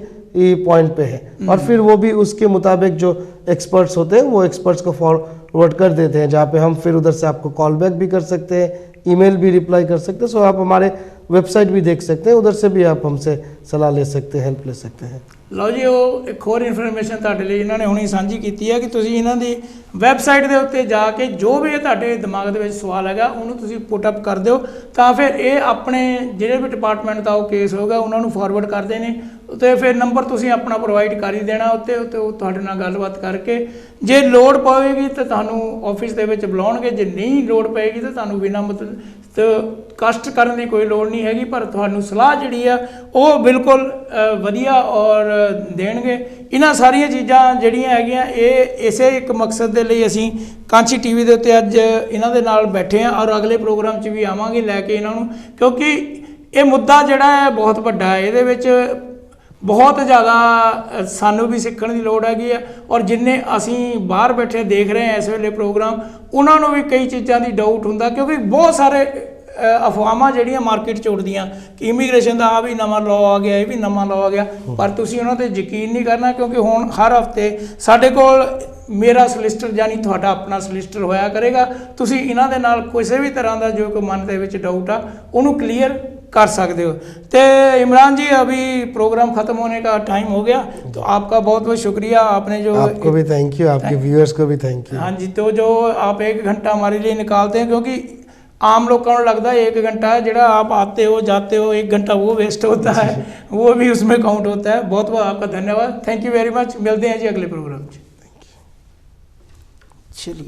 पॉइंट पे है और फिर वो भी उसके मुताबिक जो एक्सपर्ट्स होते हैं वो एक्सपर्ट्स को फॉरवर्ड कर देते हैं, जहाँ पे हम फिर उधर से आपको कॉल बैक भी कर सकते हैं, ईमेल भी रिप्लाई कर सकते हैं। सो आप हमारे वेबसाइट भी देख सकते हैं, उधर से भी आप हमसे सलाह ले सकते हैं, हेल्प ले सकते हैं। ਲਓ ਜੀ, ਉਹ ਇੱਕ ਹੋਰ ਇਨਫੋਰਮੇਸ਼ਨ ਤੁਹਾਡੇ ਲਈ ਇਹਨਾਂ ਨੇ ਹੁਣੀ ਸਾਂਝੀ ਕੀਤੀ ਹੈ ਕਿ ਤੁਸੀਂ ਇਹਨਾਂ ਦੀ ਵੈਬਸਾਈਟ ਦੇ ਉੱਤੇ ਜਾ ਕੇ ਜੋ ਵੀ ਤੁਹਾਡੇ ਦਿਮਾਗ ਦੇ ਵਿੱਚ ਸਵਾਲ ਹੈਗਾ ਉਹਨੂੰ ਤੁਸੀਂ ਪੁੱਟ ਅਪ ਕਰ ਦਿਓ, ਤਾਂ ਫਿਰ ਇਹ ਆਪਣੇ ਜਿਹੜੇ ਵੀ ਡਿਪਾਰਟਮੈਂਟ ਦਾ ਉਹ ਕੇਸ ਹੋਗਾ ਉਹਨਾਂ ਨੂੰ ਫਾਰਵਰਡ ਕਰਦੇ ਨੇ, ਤੇ ਫਿਰ ਨੰਬਰ ਤੁਸੀਂ ਆਪਣਾ ਪ੍ਰੋਵਾਈਡ ਕਰ ਹੀ ਦੇਣਾ ਉੱਤੇ ਉਹ ਤੁਹਾਡੇ ਨਾਲ ਗੱਲਬਾਤ ਕਰਕੇ ਜੇ ਲੋੜ ਪਵੇਗੀ ਤਾਂ ਤੁਹਾਨੂੰ ਆਫਿਸ ਦੇ ਵਿੱਚ ਬੁਲਾਉਣਗੇ, ਜੇ ਨਹੀਂ ਲੋੜ ਪਏਗੀ ਤਾਂ ਤੁਹਾਨੂੰ ਬਿਨਾਂ ਮਤਲਬ ਕਸ਼ਟ ਕਰਨ ਦੀ ਕੋਈ ਲੋੜ ਨਹੀਂ ਹੈਗੀ, ਪਰ ਤੁਹਾਨੂੰ ਸਲਾਹ ਜਿਹੜੀ ਆ ਉਹ ਬਿਲਕੁਲ ਵਧੀਆ ਔਰ ਦੇਣਗੇ। ਇਹਨਾਂ ਸਾਰੀਆਂ ਚੀਜ਼ਾਂ ਜਿਹੜੀਆਂ ਹੈਗੀਆਂ ਇਹ ਇਸੇ ਇੱਕ ਮਕਸਦ ਦੇ ਲਈ ਅਸੀਂ ਕਾਂਚੀ ਟੀਵੀ ਦੇ ਉੱਤੇ ਅੱਜ ਇਹਨਾਂ ਦੇ ਨਾਲ ਬੈਠੇ ਹਾਂ ਔਰ ਅਗਲੇ ਪ੍ਰੋਗਰਾਮ 'ਚ ਵੀ ਆਵਾਂਗੇ ਲੈ ਕੇ ਇਹਨਾਂ ਨੂੰ, ਕਿਉਂਕਿ ਇਹ ਮੁੱਦਾ ਜਿਹੜਾ ਹੈ ਬਹੁਤ ਵੱਡਾ ਹੈ, ਇਹਦੇ ਵਿੱਚ ਬਹੁਤ ਜ਼ਿਆਦਾ ਸਾਨੂੰ ਵੀ ਸਿੱਖਣ ਦੀ ਲੋੜ ਹੈਗੀ ਆ ਔਰ ਜਿੰਨੇ ਅਸੀਂ ਬਾਹਰ ਬੈਠੇ ਦੇਖ ਰਹੇ ਹਾਂ ਇਸ ਵੇਲੇ ਪ੍ਰੋਗਰਾਮ ਉਹਨਾਂ ਨੂੰ ਵੀ ਕਈ ਚੀਜ਼ਾਂ ਦੀ ਡਾਊਟ ਹੁੰਦਾ, ਕਿਉਂਕਿ ਬਹੁਤ ਸਾਰੇ ਅਫਵਾਹਾਂ ਜਿਹੜੀਆਂ ਮਾਰਕੀਟ 'ਚ ਉੱਡਦੀਆਂ ਕਿ ਇਮੀਗ੍ਰੇਸ਼ਨ ਦਾ ਆ ਵੀ ਨਵਾਂ ਲਾਅ ਆ ਗਿਆ, ਇਹ ਵੀ ਨਵਾਂ ਲਾਅ ਆ ਗਿਆ, ਪਰ ਤੁਸੀਂ ਉਹਨਾਂ 'ਤੇ ਯਕੀਨ ਨਹੀਂ ਕਰਨਾ, ਕਿਉਂਕਿ ਹੁਣ ਹਰ ਹਫਤੇ ਸਾਡੇ ਕੋਲ ਮੇਰਾ ਸਲਿਸਟਰ ਯਾਨੀ ਤੁਹਾਡਾ ਆਪਣਾ ਸਲਿਸਟਰ ਹੋਇਆ ਕਰੇਗਾ। ਤੁਸੀਂ ਇਹਨਾਂ ਦੇ ਨਾਲ ਕਿਸੇ ਵੀ ਤਰ੍ਹਾਂ ਦਾ ਜੋ ਕੋਈ ਮਨ ਦੇ ਵਿੱਚ ਡਾਊਟ ਆ ਉਹਨੂੰ क्लियर कर सकते हो। तो इमरान जी अभी प्रोग्राम ख़त्म होने का टाइम हो गया, तो आपका बहुत बहुत शुक्रिया, आपने जो आपको भी थैंक यू, आपके व्यूअर्स को भी थैंक यू। हाँ जी, तो जो आप 1 घंटा हमारे लिए निकालते हैं, क्योंकि आम लोगों को लगता है 1 घंटा जो आप आते हो जाते हो 1 घंटा वो वेस्ट होता है, वो भी उसमें काउंट होता है। बहुत बहुत आपका धन्यवाद, थैंक यू वेरी मच। मिलते हैं जी अगले प्रोग्राम। चलिए।